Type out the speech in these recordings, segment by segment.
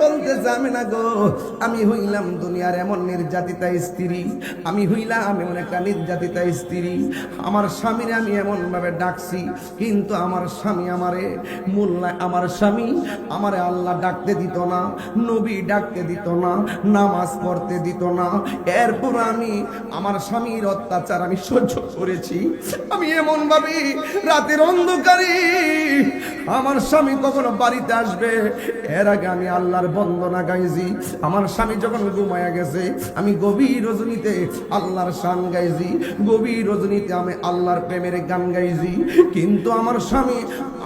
বলতেছে আমেনা গো, আমি হইলাম দুনিয়ার এমন নির্যাতিতা স্ত্রী, আমি হইলাম এমন একটা নির্যাতিতা স্ত্রী। আমার স্বামীরে আমি এমন ভাবে ডাকছি, কিন্তু আমার স্বামী আমারে আমার স্বামী আমারে আল্লাহ ডাকতে দিত না, নবী ডাকতে দিত না, নামাজ পড়তে দিত না। এরপর আমি আমার স্বামীর অত্যাচার আমি সহ্য করেছি। আমি এমন ভাবে রাতের অন্ধকারে আমার স্বামী কখনো বাড়িতে আসবে এর আগে আমি আল্লাহর বন্দনা গাইছি। আমার স্বামী যখন ঘুমায়া গেছে আমি গভীর রজনীতে আল্লাহর শান গাইছি, গভীর রজনীতে আমি আল্লাহর প্রেমের গান গাইছি। কিন্তু আমার স্বামী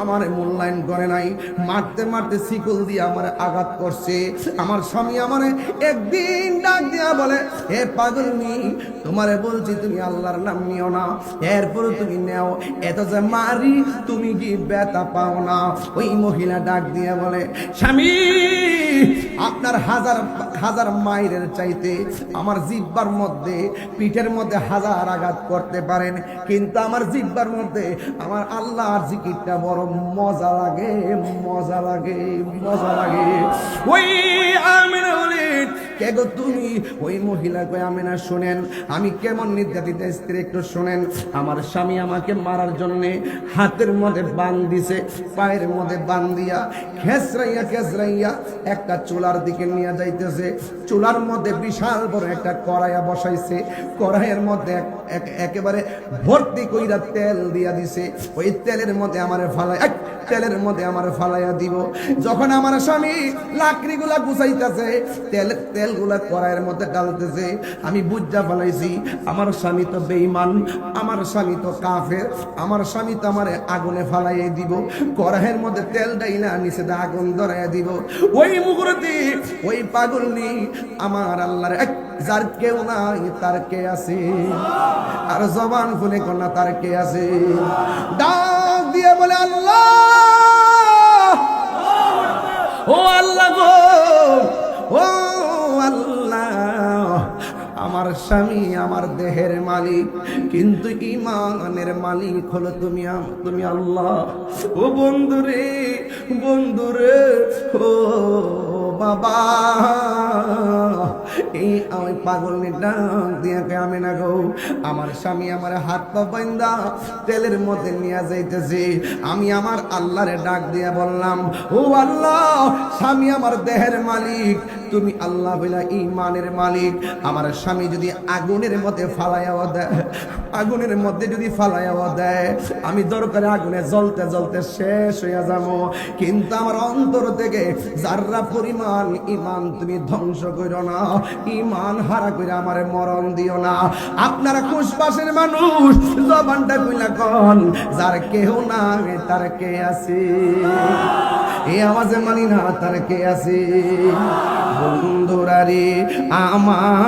আমার মূল্যায়ন করে নাই, মারতে মারতে শিকল দিয়ে আমার আঘাত করছে। আমার স্বামী আমার একদিন ডাক দিয়া বলে, হে পাগলনি, তোমারে বলছি তুমি আল্লাহর নাম নিও না, এরপরে তুমি নেও, এত যে মারি তুমি কি ব্যথা পাও না? ওই মহিলা ডাক দিয়ে বলে, স্বামী আপনার হাজার হাজার মাইরের চাইতে আমার জিহ্বার মধ্যে পিঠের মধ্যে হাজার আঘাত করতে পারেন, কিন্তু আমার জিহ্বার মধ্যে আমার আল্লাহর জিকিরটা বড় মজা লাগে, মজা লাগে, মজা লাগে। ওই আমিনা বলেন, কে গো তুমি? ওই মহিলা কই, আমিনা শুনেন আমি কেমন নির্যাতিত স্ত্রী, একটু শুনেন। আমার স্বামী আমাকে মারার জন্য হাতের মধ্যে বান দিছে, পায়ের মধ্যে বান দিয়া খেসরাইয়া খেসরাইয়া একটা চুলার দিকে নিয়ে যাইতেছে। চুলার মধ্যে বিশাল বড় একটা কড়াইয়া বসাইছে, কড়াইয়ের মধ্যে একেবারে ভর্তি কইরা তেল দিয়া দিছে। ওই তেলের মধ্যে আমারে তেলের মধ্যে আমার ফালাইয়া দিব। যখন আমার স্বামী লাকড়িগুলা গুছাইতেছে, তেলগুলা কড়াইয়ের মধ্যে ডালতেছে, আমি বুঝা ফেলাইছি আমার স্বামী তো বেঈমান, আমার স্বামী তো কাফের, আমার স্বামী তো আমার আগুনে ফালাইয়া দিব। কড়াইয়ের মধ্যে তেল ডাইলা নিচে আগুন ধরাইয়া দিব। ওই মুহূর্তে ওই পাগলনি আমার আল্লাহর যার কেউ নাই তার কে আছে, আর জবান খুলে কন্যা তার কে আছে, ডাক দিয়ে বলে, আল্লাহ, ও আল্লাহ গো, ও আল্লাহ, আমার স্বামী আমার দেহের মালিক, কিন্তু ইমানের মালিক হলো তুমি, তুমি আল্লাহ। ও বন্ধুরে, বন্ধুরে, ও বাবা, এই আমি পাগলনি ডাক দিয়া আমি না গো, আমার স্বামী আমার হাত পা বাঁধা তেলের মধ্যে নিয়ে যাইতেছে। আমি আমার আল্লাহরে ডাক দিয়া বললাম, ও আল্লাহ, স্বামী আমার দেহের মালিক, তুমি আল্লাহ বলে ইমানের মালিক। আমার স্বামী যদি আগুনের মধ্যে ফালাইয়াও দেয়, আগুনের মধ্যে যদি ফালাইয়াও দেয়, আমি দরকারে আগুনে জ্বলতে জ্বলতে শেষ হইয়া যাবো, কিন্তু আমার অন্তর থেকে যাররা পরিমাণ ইমান তুমি ধ্বংস করো না, ইমান হারা করে আমার মরণ দিও না। আপনারা খুশবাসের মানুষ, জবানটা কইলা কন, যার কেহ নাই তার কে আছে, এই আওয়াজে মানি না তার কে আছে। বন্ধুরা রে আমার,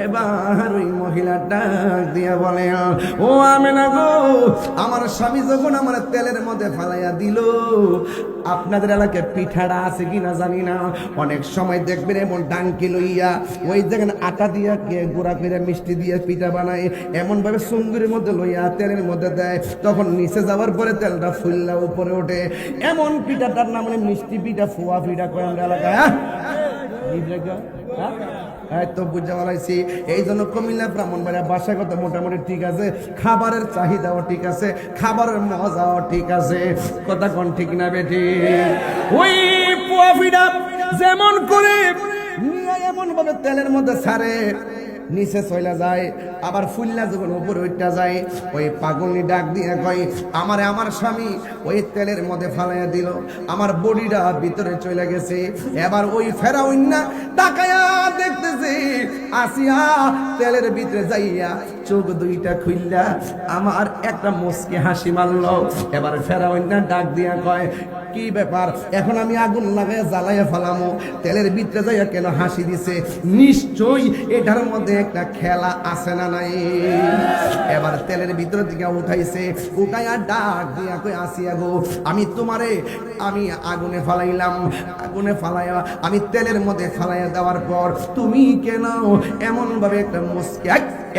এবার ওই মহিলা ডাক দিয়া বলে, ও আমেনা গো, আমার স্বামী যখন আমার তেলের মধ্যে ফালাইয়া দিল, আপনাদের এলাকায় পিঠাটা আছে কিনা জানি না, অনেক সময় দেখবেন এমন ডাঙ্কি লইয়া ওই দেখেন আটা দিয়া গুঁড়া করে মিষ্টি দিয়ে পিঠা বানায়, এমন ভাবে সুন্দরের মধ্যে লইয়া তেলের মধ্যে দেয়, তখন নিচে যাওয়ার পরে তেলটা ফুললা উপরে ওঠে। এমন পিঠাটার নাম মিষ্টি পিঠা, ফুয়া পিঠা কয় আমরা এলাকায়। তো বুঝা বলাইছি। এই জন্য কুমিল্লা ব্রাহ্মণবাড়িয়া বাসাগত মোটামুটি ঠিক আছে, খাবারের চাহিদাও ঠিক আছে, খাবারের মজাও ঠিক আছে, কথা কোন ঠিক না বেটি? ওই পোয়া পিঠা যেমন করে নিয়ে এমন ভাবে তেলের মধ্যে ছাড়ে, নিচে চলে যায়, আবার ফুল্লা যখন উপরে উঠা যায়, ওই পাগলনি ডাক দিয়ে কয়, আমার স্বামী ওই তেলের মধ্যে ফালাইয়া দিল, আমার বডিটা ভিতরে চলে গেছে। এবার ওই ফেরাউন্না তাকায়া দেখতেছে আসিয়া তেলের ভিতরে যাইয়া চোখ দুইটা খুললা আমার একটা মুচকি হাসি মারল। এবার ফেরাউন্না ডাক দিয়া কয়, কি ব্যাপার, এখন আমি আগুন লাগাইয়া জ্বালাইয়া ফেলামো, তেলের ভিতরে যাইয়া কেন হাসি দিছে? নিশ্চয়ই এটার মধ্যে একটা খেলা আছে না নাই? এবার তেলের ভিতর থেকে উঠাইছে, উঠাইয়া ডাক দিয়া কই, আসিয়া গো, আমি তোমারে আমি আগুনে ফালাইলাম, আগুনে ফালাইয়া আমি তেলের মধ্যে ফালাইয়া দেওয়ার পর তুমি কেন এমন ভাবে একটা মুচকি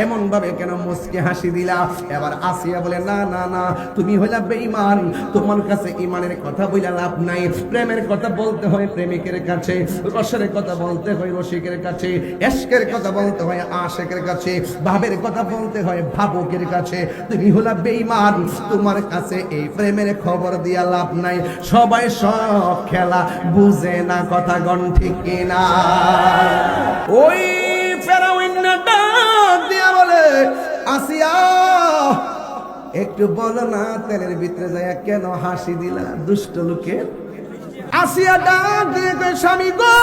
এমন ভাবে কেন মুচকে হাসি দিলা? এবার আসিয়া বলে, না না না, তুমি হইলা বেঈমান, তোমার কাছে ইমানের কথা বইলা লাভ নাই। প্রেমের কথা বলতে হয় প্রেমিকের কাছে, রসের কথা বলতে হয় রসিকের কাছে, এশকের কথা বলতে হয় আশেকের কাছে, ভাবের কথা বলতে হয় ভাবুকের কাছে। তুমি হলা বেঈমান, তোমার কাছে এই প্রেমের খবর দিয়া লাভ নাই। সবাই সব খেলা বুঝে না, কথা গণ ঠিক কিনা? ওই ফেরাউন ডাক দিয়া বলে, আসিয়া একটু বলো না, তেলের ভিতরে যায় কেন হাসি দিলা দুষ্ট লোকে? আসিয়া ডাক দিয়ে কয়, স্বামী গো,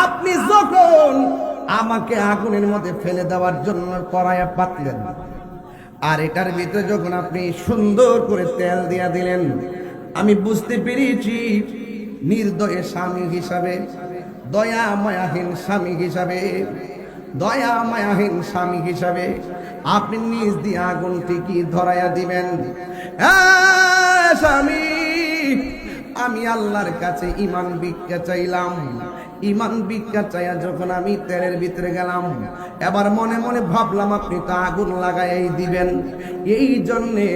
আপনি যখন আমাকে আগুনের মধ্যে ফেলে দেওয়ার জন্য কড়াইয়া পাতলেন, আর এটার ভিতরে যখন আপনি সুন্দর করে তেল দিয়া দিলেন, আমি বুঝতে পেরেছি নির্দয় স্বামী হিসাবে, দয়া মায়াহীন স্বামী হিসাবে, দয়া মায়াহীন স্বামী হিসাবে আপনি নিজ দিয়ে আগুনটি কি ধরাইয়া দিবেন? স্বামী, আমি আল্লাহর কাছে ইমান ভিক্ষা চাইলাম। ইমান ভিক্ষা চাইয়া যখন আমি তেলের ভিতরে গেলাম, এবার মনে মনে ভাবলাম আপনি তো আগুন লাগাই দিবেন। এই জন্যে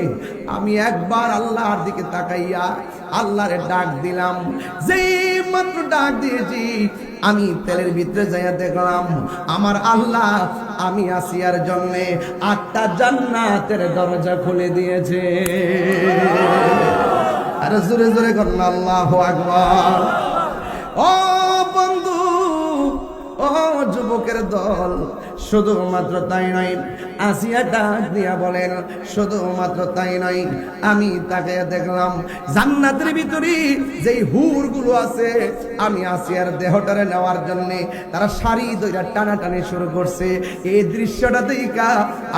আমি একবার আল্লাহর দিকে তাকাইয়া আল্লাহরে ডাক দিলাম। যেই মাত্র ডাক দিয়েছি, আমি তেলের ভিতরে যাইয়া দেখলাম আমার আল্লাহ আমি আসিয়ার জন্যে 8টা জান্নাতের দরজা খুলে দিয়েছে। আরে জোরে জোরে করুন আল্লাহু আকবার। ও বন্ধু, ও যুবকের দল, শুধুমাত্র তাই নয়, আসিয়া ডাক দিয়া বলেন, শুধুমাত্র তাই নয়, আমি তাকে দেখলাম জান্নাতের ভিতরে যেই হুরগুলো আছে, আমি আসিয়ার দেহটারে নেওয়ার জন্য তারা শাড়ি দইরা টানাটানি শুরু করছে। এই দৃশ্যটা দেখা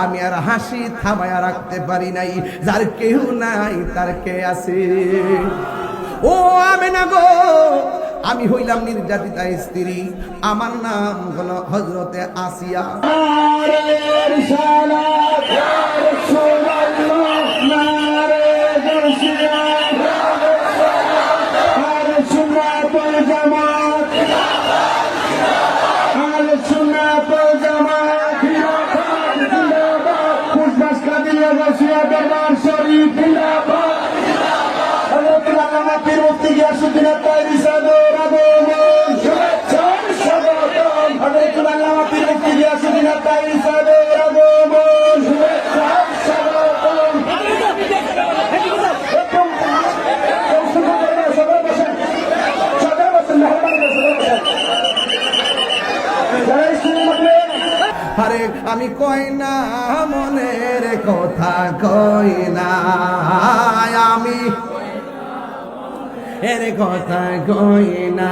আমি আর হাসি থামায়া রাখতে পারি নাই। যার কেউ নাই তার কে আছে? ও আমেনা গো, আমি হইলাম নির্যাতিতা স্ত্রী, আমার নাম হলো হযরতে আসিয়া। আরে আমি কই না মনের কথা, কই না আমি এর কথা, কই না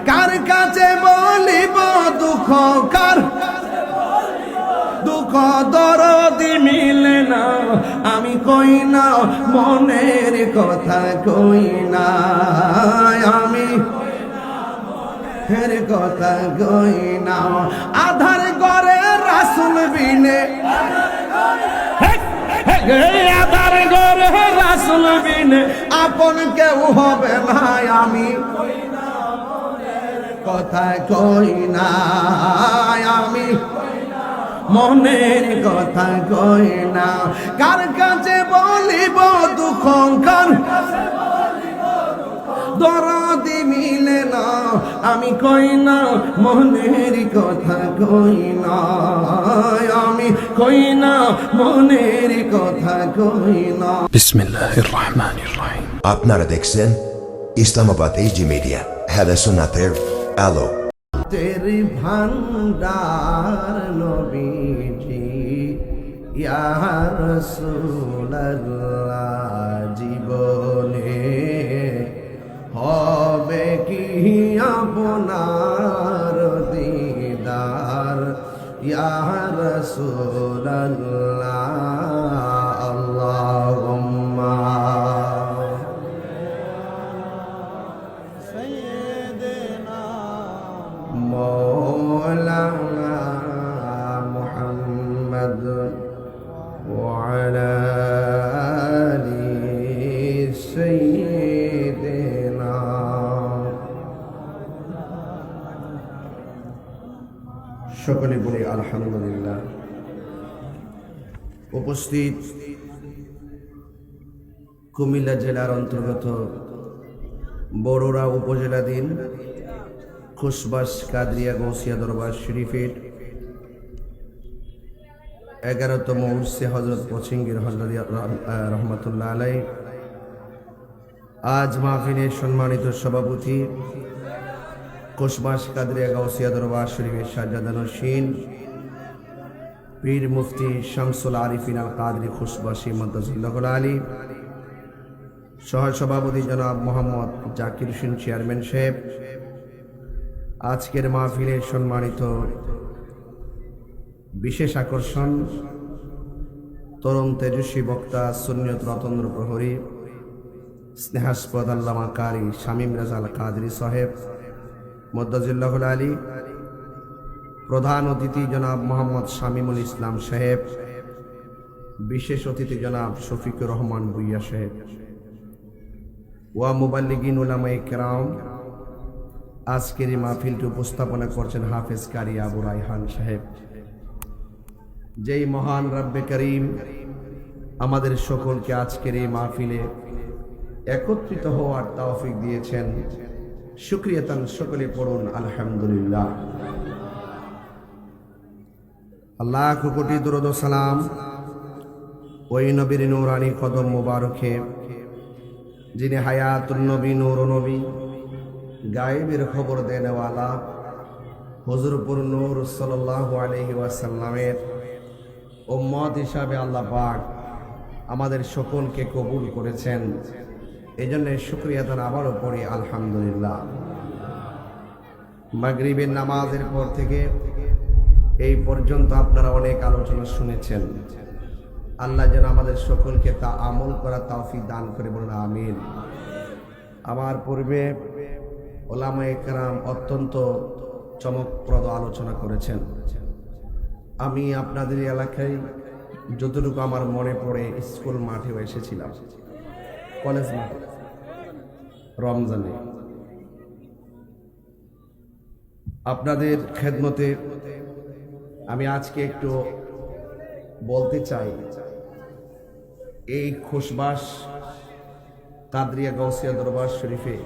কার কাছে বলিব দুঃখ, কার দুঃখ দরদি মিলে না। আমি কই না মনের কথা, কই না আমি এর কথা, কই না। আধার ঘরে রাসূল বিনে, আধার ঘরে রাসূল বিনে আপন কেউ হবে না। আমি কথা কই না, আমি মনের কথা কই না। কার কাছে বলিব দুঃখ, কার দরদি মিলে না। আমি কই না মনের কথা, কই না আমি, কই না মনের কথা, কই না। বিসমিল্লাহির রহমানির রহিম। আপনারা দেখছেন ইসলামাবাদ এইজি মিডিয়া, হাদা সুন্নাতের আলো। তেরি ভান্ডার নবীজি, ইয়া রাসূলুল্লাহ, জীবনে হবে কি আপনার দিদার, ইয়া রাসূলুল্লাহ। আল্লাহুম্মা সাইয়্যিদিনা মাওলানা মুহাম্মদ ওয়া আলা সকলে বলি আলহামদুলিল্লাহ। উপস্থিত কুমিল্লা জেলার অন্তর্গত বড়ুরা উপজেলাধীন খুশবাস কাদরিয়া গৌসিয়া দরবার শরীফের 11তম উরসে হযরত পচিঙ্গির রহমাতুল্লাহ আলাইহি আজ মাহফিলের সম্মানিত সভাপতি খুশবাস কাদরিয়া গৌসিয়া দরবার শরীফের সাজ্জাদানশীন পীর মুফতি শামসুল আরিফিন আল কাদরি খুশবাসী মাদ্দাজিল্লাহুল আলী, সহসভাপতি জনাব মোহাম্মদ জাকির হোসেন চেয়ারম্যান সাহেব, আজকের মাহফিলের সম্মানিত বিশেষ আকর্ষণ তরুণ তেজস্বী বক্তা সুন্নিয়ত রতন্দ্র প্রহরী স্নেহাস্পদ আল্লামা কারি শামীম রাজা আল কাদরি সাহেব মাদ্দাজিল্লাহুল আলী, প্রধান অতিথি জনাব মোহাম্মদ শামীমুল ইসলাম সাহেব, বিশেষ অতিথি জনাব শফিকুর রহমান ভুইয়া সাহেব, ওয়া মুবাল্লিগিন উলামায়ে কেরাম। আজকের এই মাহফিলটি উপস্থাপনা করছেন হাফেজ কারি আবু রায়হান সাহেব। যেই মহান রব্বে করিম আমাদের সকলকে আজকের এই মাহফিলে একত্রিত হওয়ার তৌফিক দিয়েছেন, শুকরিয়া তান সকলে পড়ুন আলহামদুলিল্লাহ। আল্লাহ কোটি দরুদ ও সালাম ওই নবীর নূরানি কদম মোবারকে যিনি হায়াতুন নবী নূর নবী গায়েবের খবর দেনেওয়ালা হুজুরপুর নূর সাল্লাল্লাহু আলাইহি ওয়াসাল্লামের উম্মত হিসাবে আল্লাহ পাক আমাদের সকলকে কবুল করেছেন। এই জন্য শুকরিয়া তার আবারও পড়ি আলহামদুলিল্লাহ। মাগরিবের নামাজের পর থেকে এই পর্যন্ত আপনারা অনেক আলোচনা শুনেছেন। আল্লাহ যেন আমাদের সকলকে তা আমল করা তৌফিক দান করে, বলুন আমিন। আমার পূর্বে ওলামায়ে কেরাম অত্যন্ত চমকপ্রদ আলোচনা করেছেন। আমি আপনাদের এলাকায় যতটুকু আমার মনে পড়ে স্কুল মাঠেও এসেছিলাম, কলেজ মাঠে রমজানে। আপনাদের খেদমতে আমি আজকে একটু বলতে চাই, এই খুশবাস কাদরিয়া গৌসিয়া দরবার শরীফে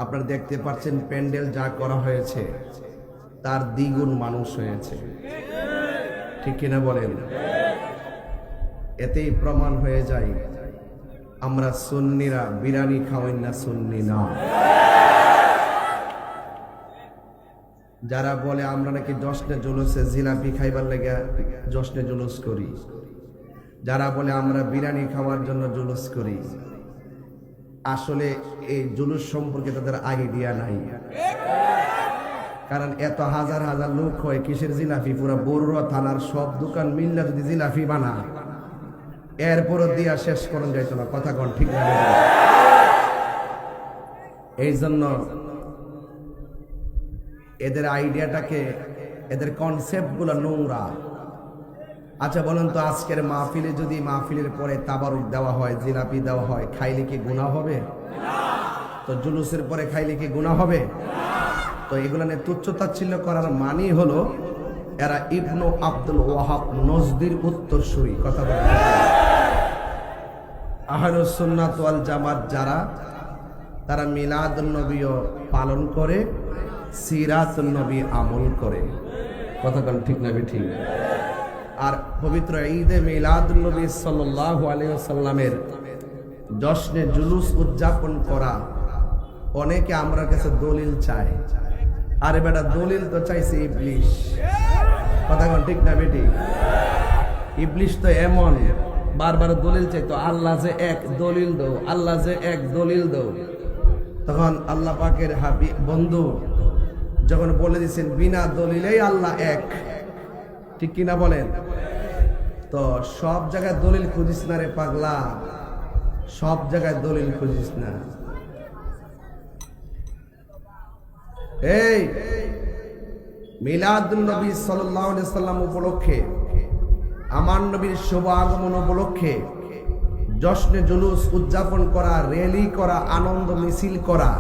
আপনারা দেখতে পাচ্ছেন প্যান্ডেল যা করা হয়েছে তার দ্বিগুণ মানুষ হয়েছে, ঠিক কিনা বলেন? এতেই প্রমাণ হয়ে যায় আমরা সুন্নিরা বিরিয়ানি খাওয়াই না, সুন্নি না। যারা বলে আমরা নাকি জশ্নে জুলুসে জিলাপি খাইবার লেগে জশ্নে জুলুস করি, যারা বলে আমরা বিরিয়ানি খাওয়ার জন্য জুলুস করি, আসলে এই জুলুস সম্পর্কে তাদের আইডিয়া নাই। কারণ এত হাজার হাজার লোক হয় কিসের জিলাপি? পুরো বড়ুয়া থানার সব দোকান মিল্লা যদি জিলাপি বানায় এরপরও দিয়া শেষ করেন যাইত না। কথা কন ঠিক না? এই জন্য এদের আইডিয়াটাকে, এদের কনসেপ্ট গুলো নোংরা। আচ্ছা বলেন তো, আজকের মাহফিলে যদি মাহফিলের পরে তাবারুক দেওয়া হয়, জিলাপি দেওয়া হয়, খাইলে কি গুনাহ হবে? তো জুলুসের পরে খাইলে কি গুনাহ হবে? তো এগুলো নিয়ে তুচ্ছতাচ্ছিল্য করার মানে হলো এরা ইবনু আব্দুল ওয়াহাব নজদির উত্তরসূরি। কথা বলে আহলুস সুন্নাত ওয়াল জামাত যারা, তারা মিলাদুন নবীও পালন করে, সিরাতুন নবী আমল করে। কথা বলেন ঠিক না ঠিক? আর পবিত্র ঈদে মিলাদুন নবী সাল্লাল্লাহু আলাইহি ওয়াসাল্লামের জশ্নে জুলুস উদযাপন করা, অনেকে আমার কাছে দলিল চায়। আরে বেটা, দলিল তো চাইছে ইবলিশ। কথা বলেন ঠিক না বেটি? ইবলিশ তো এমন বারবার দলিল চাইতো, আল্লাহ যে এক, দলিল দাও, আল্লাহ যে এক, দলিল দাও। তখন আল্লাহ পাকের হাবিব বন্ধু যখন বলে দিচ্ছেন বিনা দলিলেই আল্লাহ এক, ঠিক কিনা বলেন? তো সব জায়গায় দলিল খুঁজিস না রে পাগলা, সব জায়গায় দলিল খুঁজিস না। এই মিলাদুন নবী সাল্লাল্লাহু আলাইহি সাল্লাম উপলক্ষে, আমার নবীর শুভ আগমন উপলক্ষে জশ্নে জুলুস উদযাপন করা, র্যালি করা, আনন্দ মিছিল করা,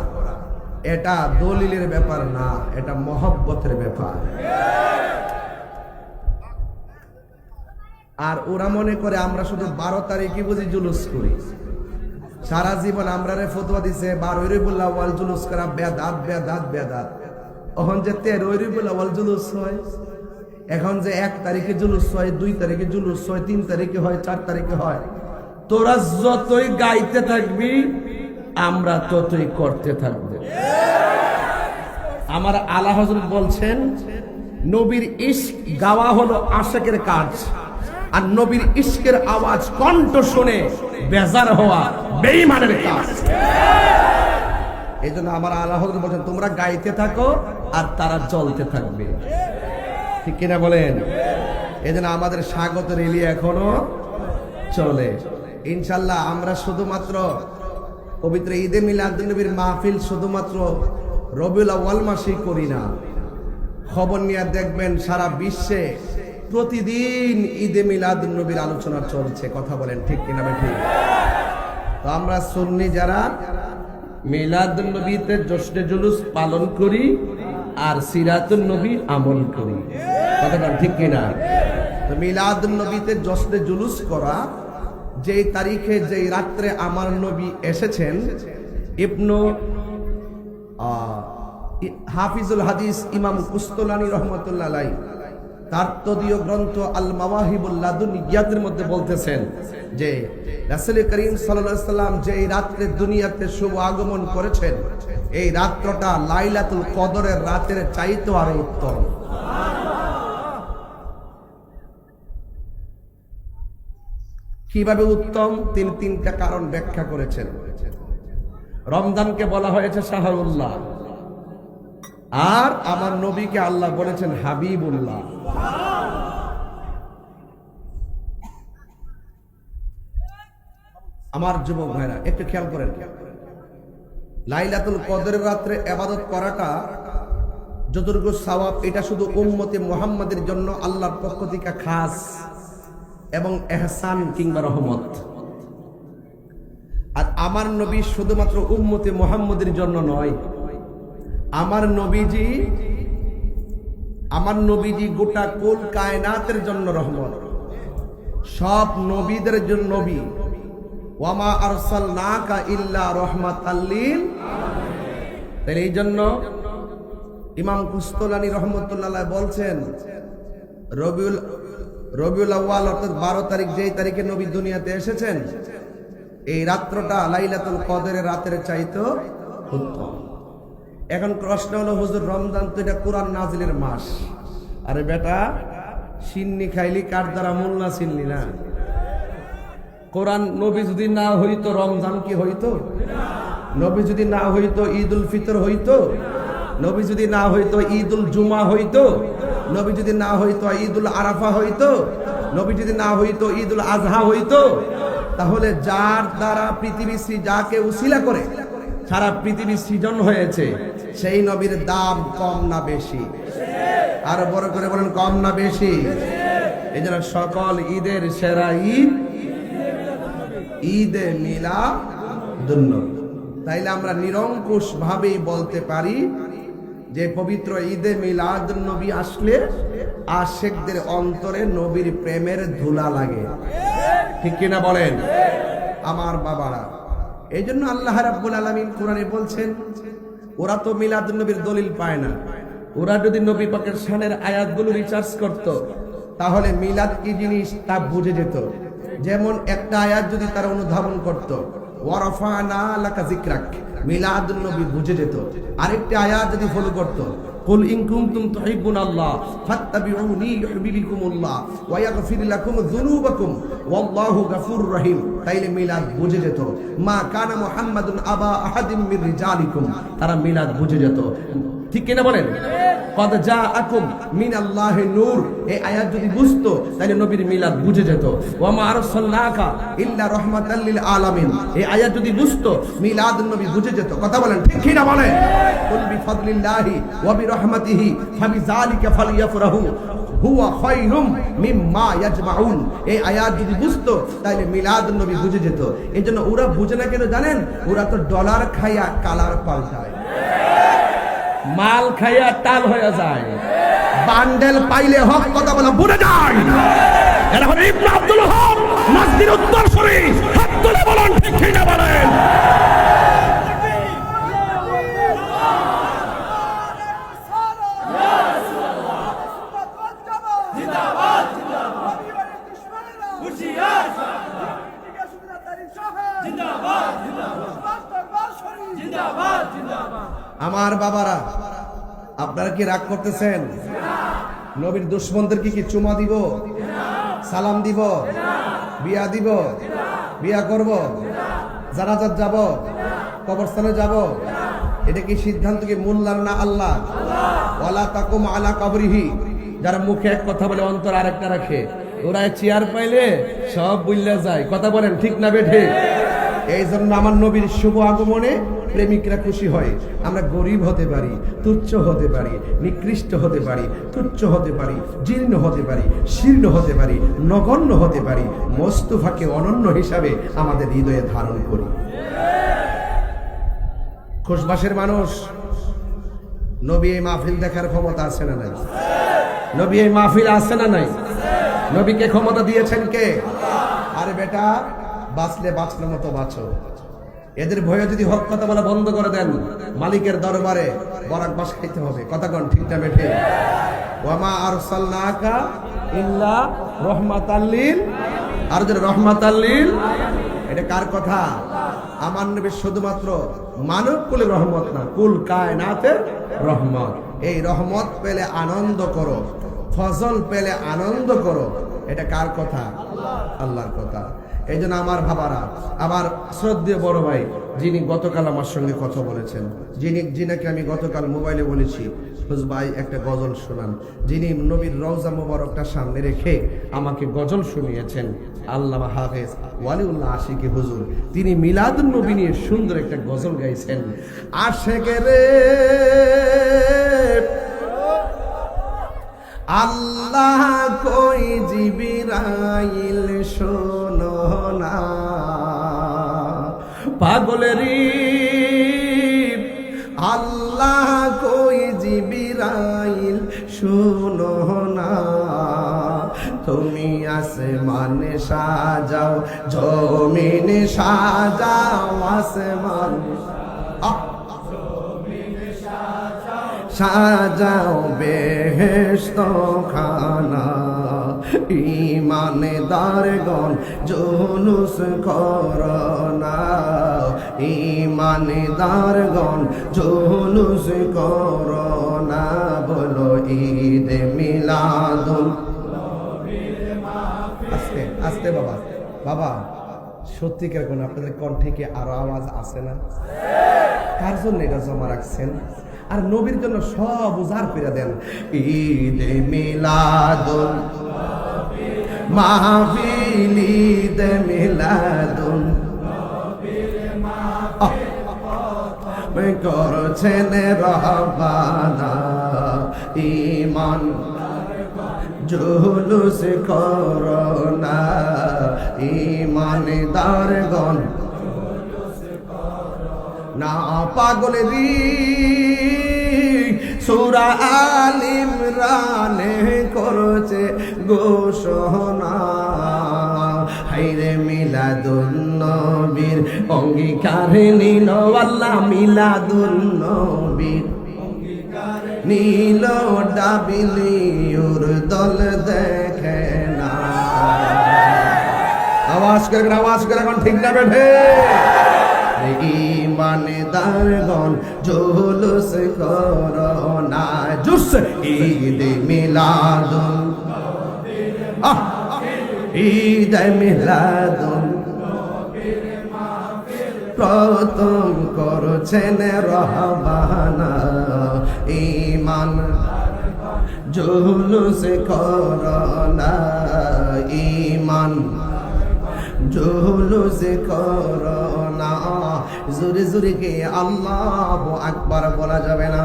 এটা দলিলের ব্যাপার না, এটা মহব্বতের ব্যাপার। আর ওরা মনে করে আমরা শুধু 12 তারিখে বুঝি জুলুস করি। সারা জীবন আমরা ফতোয়া দিছে 12 রবিউল আউয়াল জুলুস করা বেদাত বেদাত বেদাত। এখন যে 13 রবিউল আউয়াল জুলুস হয়, এখন যে 1 তারিখে জুলুস হয়, 2 তারিখে জুলুস হয়, 3 তারিখে হয়, 4 তারিখে হয়, তোরা যতই গাইতে থাকবি আমরা ততই করতে থাকব। আমার আলা হযরত বলছেন, নবীর ইশক গাওয়া হলো আশিকের কাজ, আর নবীর ইশকের আওয়াজ কণ্ঠ শুনে বেজার হওয়া বেঈমানের কাজ। এই জন্য আমার আলা হযরত বলছেন, তোমরা গাইতে থাকো আর তারা জ্বলতে থাকবে। ঠিক কিনা বলেন? এই জন্য আমাদের স্বাগত রেলি এখনো চলে। ইনশাল্লাহ আমরা শুধুমাত্র পবিত্র ঈদে মিলাদুন্নবীর মাহফিল শুধুমাত্র রবিউল আউয়াল মাসেই করি না। খবর নিয়ে দেখবেন সারা বিশ্বে প্রতিদিন ঈদে মিলাদুন্নবীর আলোচনা চলছে। কথা বলেন ঠিক কিনা ঠিক? তো আমরা সুন্নি যারা মিলাদুন্নবীতে জশ্নে জুলুস পালন করি আর সিরাতুন নবী আমল করি। কথাটা ঠিক কিনা? তো মিলাদুন্নবীতে জশ্নে জুলুস করা, যেই তারিখে যেই রাত্রে আমার নবী এসেছেন, ইবনু হাফিজুল হাদিস ইমাম কুস্তলানী রহমতুল্লাহ আলাইহি তার তদীয় গ্রন্থ আল মাওয়াহিবুল লাদুনিয়াতের মধ্যে বলতেছেন যে রাসূল করিম সাল্লাল্লাহু আলাইহি সাল্লাম যে রাত্রে দুনিয়াতে শুভ আগমন করেছেন, এই রাত্রটা লাইলাতুল কদরের রাতের চাইতেও আরো উত্তম। কিভাবে উত্তম? তিনি 3টা কারণ ব্যাখ্যা করেছেন। রমজানকে বলা হয়েছে শাহরুল্লাহ, আর আমার নবীকে আল্লাহ বলেছেন হাবিবুল্লাহ। আমার যুবক ভাইরা একটু খেয়াল করেন, লাইলাতুল কদরের রাত্রে ইবাদত করাটা যতটুকু সওয়াব, এটা শুধু উম্মতে মুহাম্মাদের জন্য আল্লাহর পক্ষ থেকে খাস এবং এহসান কিংবা রহমত। আর আমার নবী শুধুমাত্র উম্মতে মুহাম্মাদের জন্য নয়, আমার নবীজি গোটা কুল কায়নাতের জন্য রহমত, সব নবীদের জন্য নবী। ওয়ামা আরসালনাকা ইল্লা রাহমাতাল লিল আলামিন। তাই এই জন্য ইমাম কুস্তলানী রহমতুল্লাহ বলছেন, রবিউল আউয়াল অর্থাৎ 12 তারিখ, যেই তারিখে নবী দুনিয়াতে এসেছেন, এই রাত্রটা লাইলাতুল কদরের রাতের চাইতো উত্তম। এখন প্রশ্ন হলো, হুজুর রমজান তো এটা কোরআন নাজিলের মাস। আরে বেটা, সিন্নি খাইলি কার দ্বারা মোল্লা চিনলি না? কোরআন নবী যদি না হইতো রমজান কি হইতো? নবী যদি না হইতো ঈদুল ফিতর হইতো? নবী যদি না হইতো ঈদুল জুমা হইতো? নবী যদি না হইতো ঈদুল আরাফা হইতো? নবী যদি না হইতো ঈদুল আজহা হইতো? তাহলে যার দ্বারা পৃথিবী যাকে উসিলা করে সারা পৃথিবী সৃজন হয়েছে, সেই নবীর দাম কম না বেশি? আরো বড় করে বলেন, কম না বেশি? এই জন্য সকল ঈদের সেরা ঈদ ঈদে মিলাদুন্নবী। তাইলে আমরা নিরঙ্কুশ ভাবেই বলতে পারি যে পবিত্র ঈদে মিলাদুন্নবী আসলে আশিকদের অন্তরে নবীর প্রেমের ধুলা লাগে। ঠিক কিনা বলেন আমার বাবারা? এই জন্য আল্লাহ রাব্বুল আলামিন কোরআনে বলছেন, ওরা তো মিলাদুন্নবীর দলিল পায় না। ওরা যদি নবী পাকের শানের আয়াতগুলো রিসার্চ করত, তাহলে মিলাদ কি জিনিস তা বুঝে যেত। যেমন একটা আয়াত যদি তারা অনুধাবন করত, ওয়ারাফানা লাকা যিকরাক, মিলাদুন্নবী বুঝে যেত। আরেকটা আয়াত যদি ফলো করত, কুল ইন কুনতুম তুহিব্বুনাল্লাহ ফাত্তাবিউনি ইউহিব্বুকুমুল্লাহ ওয়া ইয়াগফির লাকুম যুনুবাকুম ওয়াল্লাহু গফুরুর রহিম, তাইলে মিলাদ বুঝে যেত। মা কানা মুহাম্মাদুন আবা আহাদিম মির রিজালিকুম, তারা মিলাদ বুঝে যেত। ঠিক কিনা বলেন? কদ জাআকুম মিনাল্লাহি নূর, এই আয়াত যদি বুঝতো তাহলে নবীর মিলাদ বুঝে যেত। ওয়া মা আরসালনাকা ইল্লা রাহমাতাল লিল আলামিন, এই আয়াত যদি বুঝতো মিলাদুন নবী বুঝে যেত। কথা বলেন ঠিক কিনা বলেন? কুল বিফাদলিল্লাহি ওয়া বিরহমাতিহি ফাবিযালিকা ফালইফরাহু হুয়া খায়রুম মিম্মা ইয়াজমাউন, এই আয়াত যদি বুঝতো তাহলে মিলাদুন নবী বুঝে যেত। এজন্য ওরা বুঝে না কেন জানেন? ওরা তো ডলার খাইয়া কালার পাল্টায়। মাল খাইয়া টাল হয়ে যায়, বান্ডেল পাইলে হক কথা বলা ভুলে যায়। এরা হলো ইবনে আব্দুল হক নাজরীর উত্তরসূরি। হাত তুলে বলুন ঠিক কি না বলেন? আমার বাবারা, আপনারা কি রাগ করতেছেন? নবীর দুশমনদেরকে কি চুমা দিব, সালাম দিব, বিয়া দিব, বিয়া করব, জানাজাত যাব, কবরস্থানে যাব? এটা কি সিদ্ধান্ত কি মোল্লার না আল্লাহ? ওয়ালা তাকুম আলা কবরিহি। যারা মুখে এক কথা বলে অন্তর আরেকটা রাখে, ওরা চেয়ার পাইলে সব বুইল্লা যায়। কথা বলেন ঠিক না বেঠে? এই জন্য আমার নবীর শুভ আগমনে প্রেমিকরা খুশি হয়। আমরা গরিব হতে পারি, তুচ্ছ হতে পারি, নিকৃষ্ট হতে পারি, তুচ্ছ হতে পারি, জীর্ণ হতে পারি, শীর্ণ হতে পারি, নগণ্য হতে পারি, মোস্তফাকে অনন্য হিসাবে আমাদের হৃদয়ে ধারণ করি। খুশবাসের মানুষ, নবী এই মাহফিল দেখার ক্ষমতা আছে না নাই? নবী এই মাহফিল আছে না নাই? নবীকে ক্ষমতা দিয়েছেন কে? আরে বেটা, বাঁচলে বাঁচলে মতো বাঁচো। এদের ভয়ে যদি হক কথা বলা বন্ধ করে দেন, মালিকের দরবারে বরাক বাস খাইতে হবে। কথা কন ঠিক না বেঠে? ওয়ামা আরসালনাকা ইল্লা রাহমাতাল লিল, আর যে রাহমাতাল লিল, এটা কার কথা? আমার নবী শুধুমাত্র মানব কুলের রহমত না, কুল কায়নাতের রহমত। এই রহমত পেলে আনন্দ করো, ফজল পেলে আনন্দ করো। এটা কার কথা? আল্লাহর কথা। এই জন্য আমার ভাবারা, আমার শ্রদ্ধেয় বড় ভাই, যিনি গতকাল আমার সঙ্গে কথা বলেছেন, যিনাকে আমি গতকাল মোবাইলে বলেছি, ভাই একটা গজল শোনান, যিনি নবীর রওজা মোবারকটা সামনে রেখে আমাকে গজল শুনিয়েছেন, আল্লামা হাফেজ ওয়ালিউল্লাহ আশিকি হুজুর, তিনি মিলাদুন নবী নিয়ে সুন্দর একটা গজল গাইছেন। আশেকে রে আল্লাহ কই জিবরাইল শোনো না, পাগলেরি আল্লাহ কই জিবরাইল শোনো না, তুমি আসমানে সাজাও, জমিনে সাজাও, আসমান সাজাও বেহেশত খানা, ইমানদারগণ জুলুস করোনা, ইমানদারগণ জুলুস করোনা, বলো ঈদ মিলাদুন। আস্তে আস্তে বাবা, বাবা সত্যিকার কোন আপনাদের কণ্ঠে কি আরো আওয়াজ আছে না? কার জন্য এটা জমা রাখছেন? আর নবীর জন্য সব উজাড় করে দেন। ঈদে মিলাদুন মাহফিল, ঈদে মিলাদুন করছেন রহবানা, ঈমান জুলুস করোনা, ঈমানদারগণ না পাগলেরি। সূরা আল ইমরানে করছে ঘোষণা, হাইরে মিলাদুন নবীর অঙ্গীকার নিল আল্লাহ, মিলাদুন নবীর নীল ডাবিলিউর দল দেখে না। আওয়াজ করে এখন ঠিক না বেঠে? ইমানদারগণ জুলুস করোনা, জুস ঈদ মিলাদুন, ঈদ মিলাদুন প্রথম করছেন রহবানা, ঈমান জুলুস করোনা, ঈমান জুলুস করোনা। জোরে জোরে কে আল্লাহু আকবার বলা যাবে না?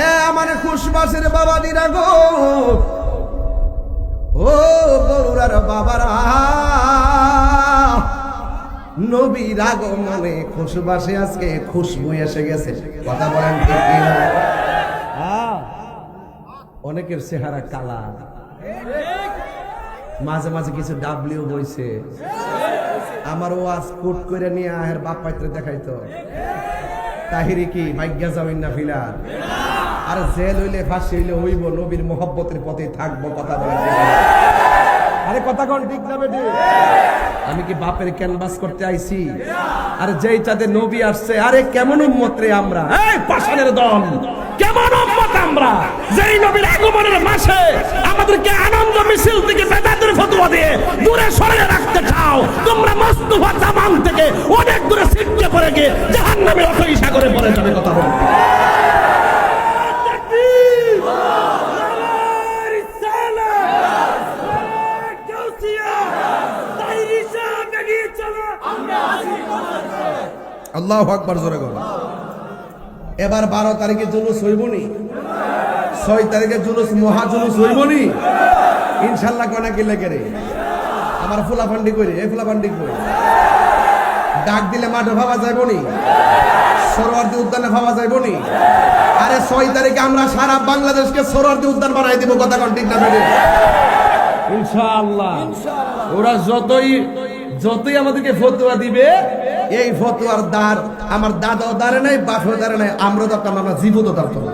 এ আমার খুশবাসের বাবা দিরা গো, ও বড়ুরার বাবারা, নবীর আগমনে খুশবাসে আজকে খুশবু এসে গেছে। কথা বলেন ঠিক কি না? অনেকের চেহারা কালা, মাঝে মাঝে কিছু ডাবলিউ বইছে। আমার ওয়াজ কোট করে নিয়ে আহের বাপ পাইতে দেখাইতো তাহিরি কি ভাগ্যা যাবেন না ফিলার আর জেল হইলে ফাঁসি হইলে হইব, নবীর মোহব্বতের পথে থাকবো। কথা বলেন ঠিক না? আরে কথা কোন ঠিক না বেটি? আমি কি বাপের ক্যানভাস করতে আইছি? আরে যেই চাঁদে নবী আসছে, আরে কেমন উম্মত রে আমরা, এই পাষাণের দল, কেমন উম্মত আমরা, যেই নবীর আগমনের মাসে আমাদেরকে আনন্দ মিছিল থেকে বেদাতের ফতোয়া দিয়ে দূরে সরিয়ে রাখতে চাও। তোমরা মুস্তাফা জামান থেকে অনেক দূরে ছিটকে পড়ে গিয়ে জাহান্নামের অথই সাগরে পড়ে যাবে। কথা বল। আল্লাহু আকবার, জোরে বল। এবার 12 তারিখে জুলুস হইবনি, 6 তারিখে জুলুস, মহা জুলুস হইবনি ইনশাআল্লাহ। কোনা কি লেগে রে আমার ফুলাফান্ডি কইরে, এই ফুলাফান্ডি কই ডাক দিলে মাঠে ভাবা যাইবনি, সরোয়ার্দী উদ্যানে ভাবা যাইবনি। আরে 6 তারিখে আমরা সারা বাংলাদেশকে সরোয়ার্দী উদ্যান বানাই দিব। কথা কোন ঠিক না বেটি? ইনশাআল্লাহ। ওরা যতই আমাদেরকে ফতোয়া দিবে, এই ফতোয়ার দ্বার আমার দাদাও দাঁড়ে নাই, বাপেও দাঁড়ে নাই, আমরা তো আমরা জীবত দাঁড়তো না।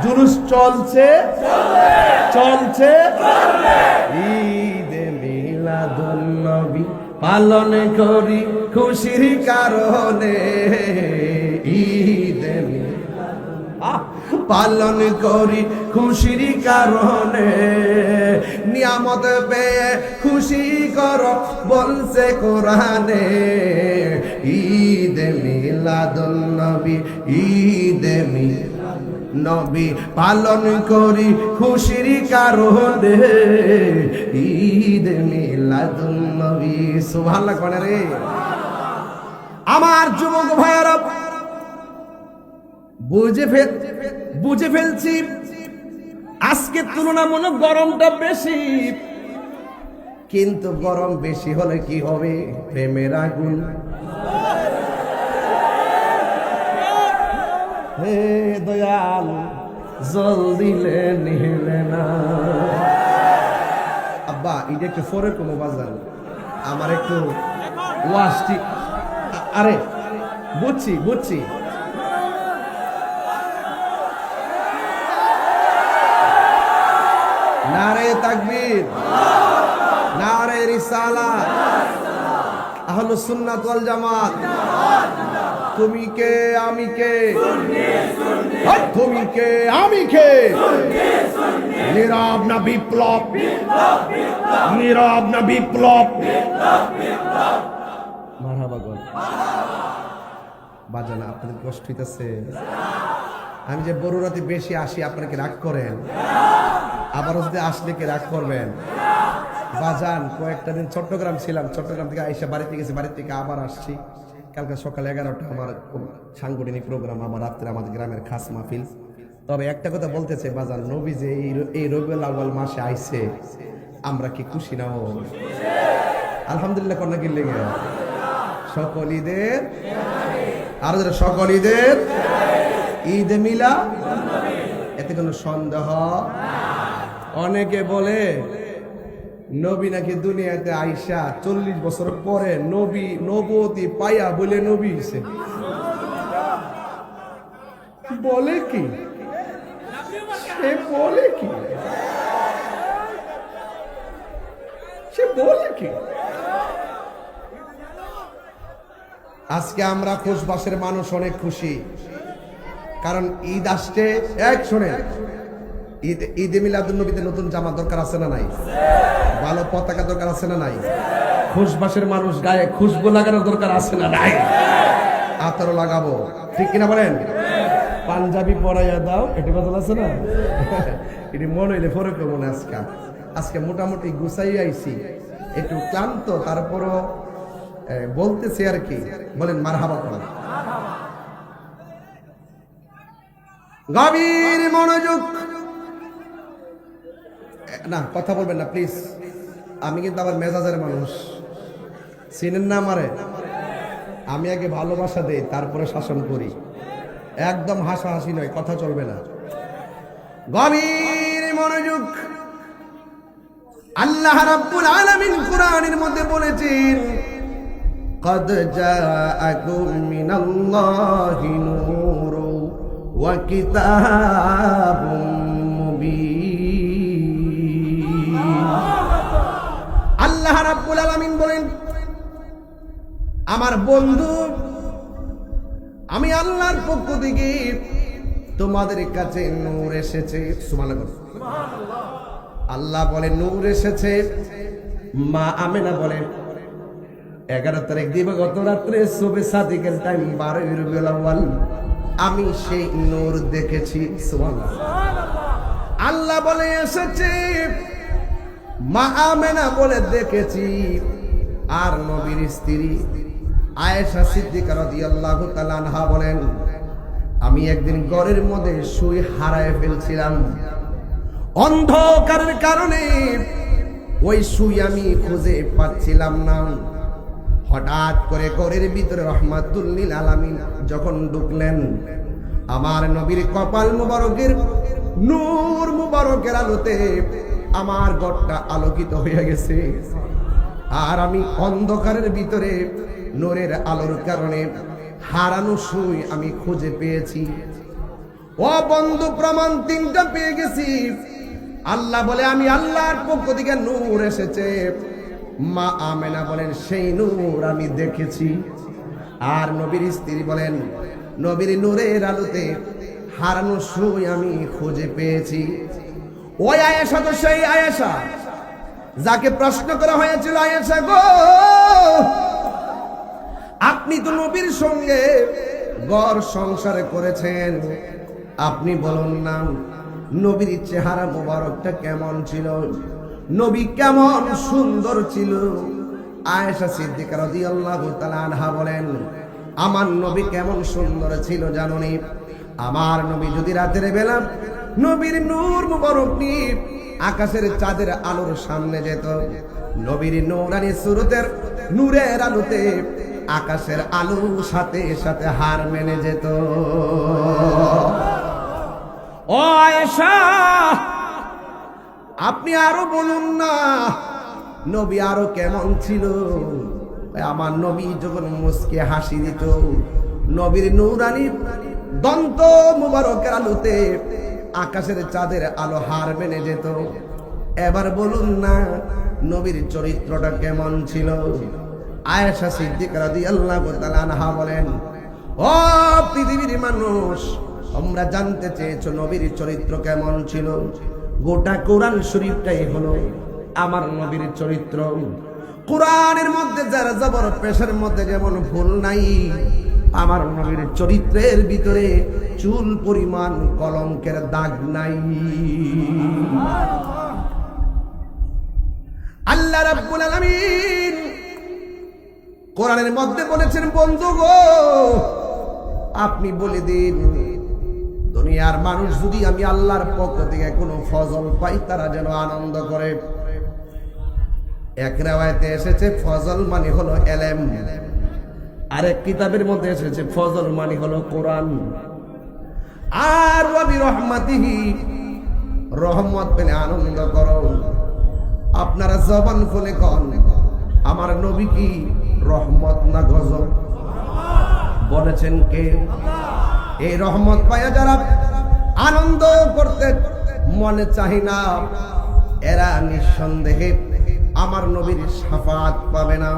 জুলুস চলছে চলছে, ঈদে মিলাদুন নবী পালন করি খুশির কারণে, ঈদে পালন করি খুশির কারণে, নিয়ামত পেয়ে খুশি করো বলছে কোরআনে, ঈদে মিলাদুন নবী, ঈদে নবী পালন করি খুশির কারণে, ঈদে মিলাদুন নবী। সুবহানাল্লাহ কোনে রে আমার যুবক ভাইয়ারা, বুঝে ফেলছি আজকে তুলনামূলক গরমটা বেশি, কিন্তু গরম বেশি হলে কি হবে? প্রেমের আগুন হে দয়াল জল দিলে নিলে না। আব্বা এটা একটু ফোরে কমো বাজান, আমার একটু ওয়াশটি। আরে বুঝছি নারে তাকবীর, নারে রিসালাত, আহলুস সুন্নাত ওয়াল জামাত। তুমি কে আমি কে, তুমি কে আমি কে, নীরব না বিপ্লব, নীরব না বিপ্লব। মারহাবা গো বাজানা, আপনাদের কষ্ট হইতেছে? আমি যে বড় রাতে বেশি আসি, আপনারা কি রাগ করেন? আবারও যদি আসলে কি রাগ করবেন? বাজান কয়েকটা দিন চট্টগ্রাম ছিলাম, চট্টগ্রাম থেকে আইসা বাড়িতে গেছি, বাড়ি থেকে আবার আসছি। কালকে সকালে 11টা আমার সাংগঠনিক প্রোগ্রাম, আমার রাত্রে আমাদের গ্রামের খাস মাহফিল। তবে একটা কথা বলতেছে বাজান, নবী যে এই রবিউল আউয়াল মাসে আইছে, আমরা কি খুশি না? আলহামদুলিল্লাহ কন্যা কি লেগে সকল ঈদের, আরো যারা সকল ঈদের, ঈদে মিলা, এতে কোনো সন্দেহ। অনেকে বলে নবী নাকি দুনিয়াতে আইসা 40 বছর পরে নবুয়তি পাইয়া বলে নবী হইছে। বলে কি সে, বলে কি সে, বলে কি? আজকে আমরা খুশবাসের মানুষ অনেক খুশি, কারণ ঈদ আসছে। এক শোনে, ঈদে মিলাদুন নবীতে নতুন জামা দরকার আছে না নাই? ভালো পতাকা দরকার আছে না নাই? খুশবাসের মানুষ গায়ে খুশবু লাগানোর দরকার আছে না নাই? আতর লাগাবো, ঠিক কিনা বলেন? পাঞ্জাবি পরাইয়া দাও, এটি বদল আছে না? এটি মনে হইলে ফরক মনে। আজকে মোটামুটি গুছাই আইছি, একটু ক্লান্ত, তারপরও বলতেছি আর কি। বলেন মারহাবা করেন। গভীর মনোযোগ, না কথা বলবেন না প্লিজ। আমি কিন্তু আবার মেজাজের মানুষ, চিনেন না আমারে? আমি আগে ভালোবাসা দেই, তারপরে শাসন করি। একদম হাসাহাসি নয়, কথা চলবে না। গভীর মনোযোগ। আল্লাহ রাব্বুল আলামিন কোরআনের মধ্যে বলেছেন, قد جاءكم من الله نور وكتاب مبين। আল্লাহ রাব্বুল আলামিন বলেন, আমার বন্ধু, আমি আল্লাহর পক্ষ থেকে তোমাদের কাছে নূর এসেছে। সুবহানাল্লাহ। আল্লাহ বলে নূর এসেছে। মা আমেনা বলে 11 তারিখ দিবাগত রাত্রে সুবে সাদিকের টাইম 12 রবিউল আউয়াল আমি সেই নূর দেখেছি। সুবহানাল্লাহ। আল্লাহ বলে এসেছে, মা আমেনা বলে দেখেছি। আর নবীর স্ত্রী আয়েশা সিদ্দিকা রাদিয়াল্লাহু তাআলা আনহা বলেন, আমি একদিন ঘরের মধ্যে শুয়ে হারায় ফেলছিলাম। অন্ধকারের কারণে ওই শুই আমি খুঁজে পাচ্ছিলাম না। হঠাৎ করে ঘরের ভিতরে রহমাতুল লিল আলামিন যখন ঢুকলেন, আমার নবীর কপাল মুবারকের নূর মুবারকের আলোতে আমার ঘরটা আলোকিত হয়ে গেছে। আর আমি অন্ধকারের ভিতরে নূরের আলোর কারণে হারানো শুই আমি খুঁজে পেয়েছি। ও বন্ধু, প্রমাণ 3টা পেয়ে গেছি। আল্লাহ বলে আমি আল্লাহর পক্ষ থেকে নূর এসেছে। মা আমেনা বলেন সেই নূর আমি দেখেছি। আর নবীর স্ত্রী বলেন নবীর নূরের আলোতে হারানো শুই আমি খুঁজে পেয়েছি। ওই আয়েশা তো সেই আয়েশা যাকে প্রশ্ন করা হয়েছিল, আয়েশা গো, আপনি তো নবীর সঙ্গে ঘর সংসার করেছেন, আপনি বলুন না নবীর চেহারা মোবারকটা কেমন ছিল, নবী কেমন সুন্দর ছিল। আয়েশা সিদ্দিকা রাদিয়াল্লাহু তাআলা আনহা বলেন, আমার নবী কেমন সুন্দর ছিল জানোনি? আমার নবী যদি রাতের বেলা নবীর নূর মুবারক নিয়ে আকাশের চাঁদের আলোর সামনে যেত, নবীর নূরানি সুরতের নূরের আলোতে আকাশের আলোর সাথে সাথে হার মেনে যেত। ও আয়েশা, আপনি আরো বলুন না নবী আরো কেমন ছিল? আমার নবী যখন মুস্কে হাসি দিত, নবীর নূরানি দন্ত মুবারকের আলোতে আকাশের চাঁদের আলো হার মেনে যেত। এবার বলুন না নবীর চরিত্রটা কেমন ছিল? আয়েশা সিদ্দিকা রাদিয়াল্লাহু তাআলা আনহা বলেন, ও পৃথিবীর মানুষ, তোমরা জানতে চেয়েছো নবীর চরিত্র কেমন ছিল? গোটা কোরআন শরীফটাই হলো আমার নবীর চরিত্র। কোরআনের মধ্যে যারা জবর পেশের মধ্যে যেমন ভুল নাই, আমার নবীর চরিত্রের ভিতরে চুল পরিমাণ কলঙ্কের দাগ নাই। আল্লাহ রাব্বুল আলামিন কোরআনের মধ্যে বলেছেন, বন্ধু গো, আপনি বলে দিন দুনিয়ার মানুষ যদি আমি আল্লাহর পক্ষ থেকে কোনো ফজল পাই তারা যেন আনন্দ করে। এক riwayate এসেছে ফজল মানে হলো ইলম, আরেক কিতাবের মধ্যে এসেছে ফজল মানে হলো কোরআন। আর ওয়া বিরহমাতিহি, রহমত পেলে আনন্দ করো। আপনারা জবান খুলে কোন আমার নবী কি রহমত না গজব? বলেছেন কে? এই রহমত পায়া যারা আনন্দ করতে মনে চাই না, এরা নিঃসন্দেহে আমার নবীর শাফাত পাবে না।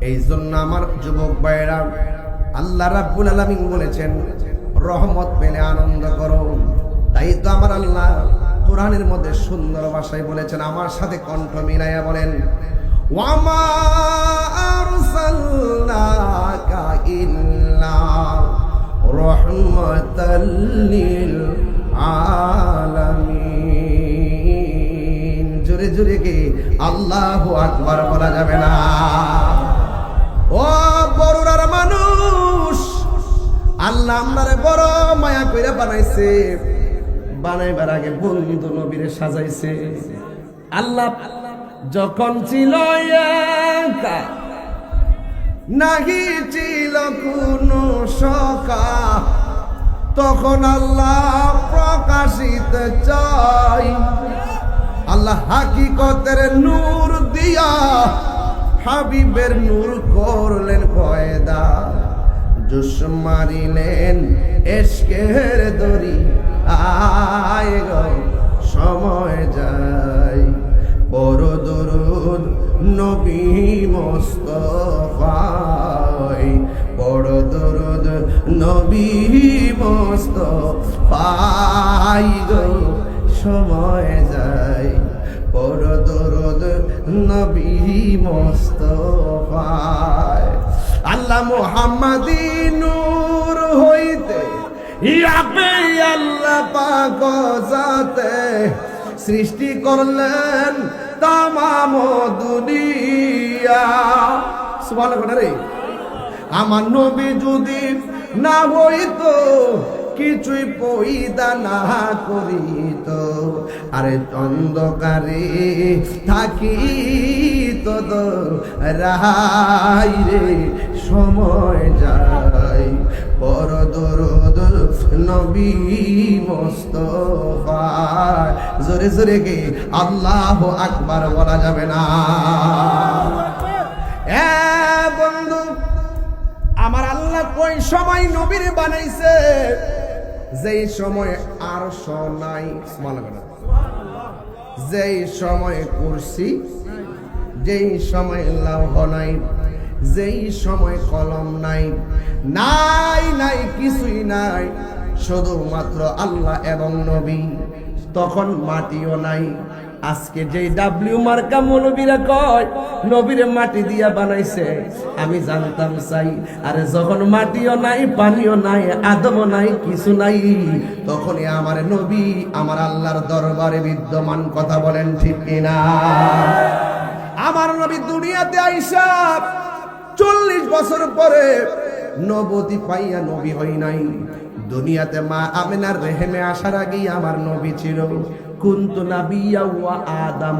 এই জন্য আমার যুবক ভাইরা, আল্লাহ রাব্বুল আলামিন বলেছেন রহমত পেলে আনন্দ করো। তাই তো আমার আল্লাহ কোরআনের মধ্যে সুন্দর ভাষায় বলেছেন, আমার সাথে কণ্ঠ মিলাইয়া বলেন, ওয়ামা আরসালনাকা ইল্লা রাহমাতাল লিল আলামিন। জোরে জোরে কি আল্লাহু আকবার বলা যাবে না? ও বড়রার মানুষ, আল্লাহ আমরারে বড় মায়া কইরা বানাইছে। বানাইবার আগে বন্ধু নবীরে সাজাইছে। আল্লাহ যখন ছিল একা, নাহি ছিল কোনো সকা, তখন আল্লাহ প্রকাশিত চাই। আল্লাহ হাকিকতের নূর দিয়া হাবিবের নূর করলেন পয়দা, জোশ মারিলেন এশকের দরি, আয় গো সময় যায়। বড় দরুদ নবী মুস্তাফায়, বড় দরুদ নবী মুস্তাফায় গো সময় যায়। বড় দরুদ নবী মুস্তাফায়। আল্লাহ মুহাম্মাদি নূর হইতে ইয়াবে আল্লাহ পাক জাতে সৃষ্টি করলেন তামাম দুনিয়া। সুবহানাল্লাহ রে। আমার নবী যদি না হইতো, কিছুই পয়দা না করিত, আরে অন্ধকারে থাকিত রাই রে সময় যায়। বড় দরদ নবী মুস্তাফা, জোরে জোরে গে আল্লাহু আকবার বলা যাবে না? এ বন্ধু আমার, আল্লাহ কোন সময় নবীর বানাইছে? যেই সময় আরশ নাই, যেই সময় কুরসি, যেই সময় লৌহ নাই, যেই সময় কলম নাই, নাই নাই কিছুই নাই, শুধুমাত্র আল্লাহ এবং নবী। তখন মাটিও নাই। আজকে যে ডাব্লিউ মার্কা মৌলবীরা কয় নবীরে মাটি দিয়া বানাইছে, আমি জানতাম চাই, আরে যখন মাটিও নাই, পানিও নাই, আদমও নাই, কিছু নাই, তখনই আমার নবী আমার আল্লাহর দরবারে বিদ্যমান। কথা বলেন ঠিক কিনা? আমার নবী দুনিয়াতে আইসা 40 বছর পরে নবতি পাইয়া নবী হই নাই। দুনিয়াতে মা আমিনার রেহেমে আসার আগেই আমার নবী ছিল। কুনতু নাবিয়্যা ওয়া আদম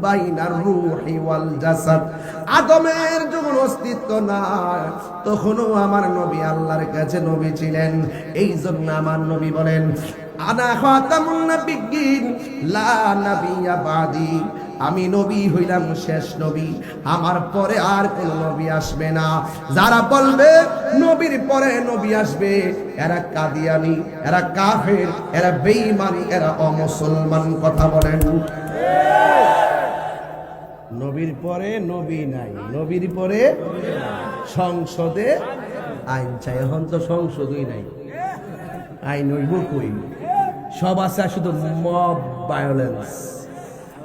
বাইনার রূহি ওয়াল জাসাদ। আদমের যখন অস্তিত্ব নাই, তখনও আমার নবী আল্লাহর কাছে নবী ছিলেন। এই জন্য আমার নবী বলেন, আনা খাতামুন নাবিয়্যিন লা নাবিয়্যা বাদি। আমি নবী হইলাম শেষ নবী, আমার পরে আর কোন নবী আসবে না। যারা বলবে নবীর পরে নবী আসবে, এরা কাদিয়ানি, এরা কাফের, এরা বেঈমানি, এরা অমুসলমান। কথা বলেন। নবীর পরে নবী নাই, নবীর পরে সংসদে আইন চাই। এখন তো সংসদই নাই, আইন হইব কই? সব আছে শুধু মব ভায়োলেন্স,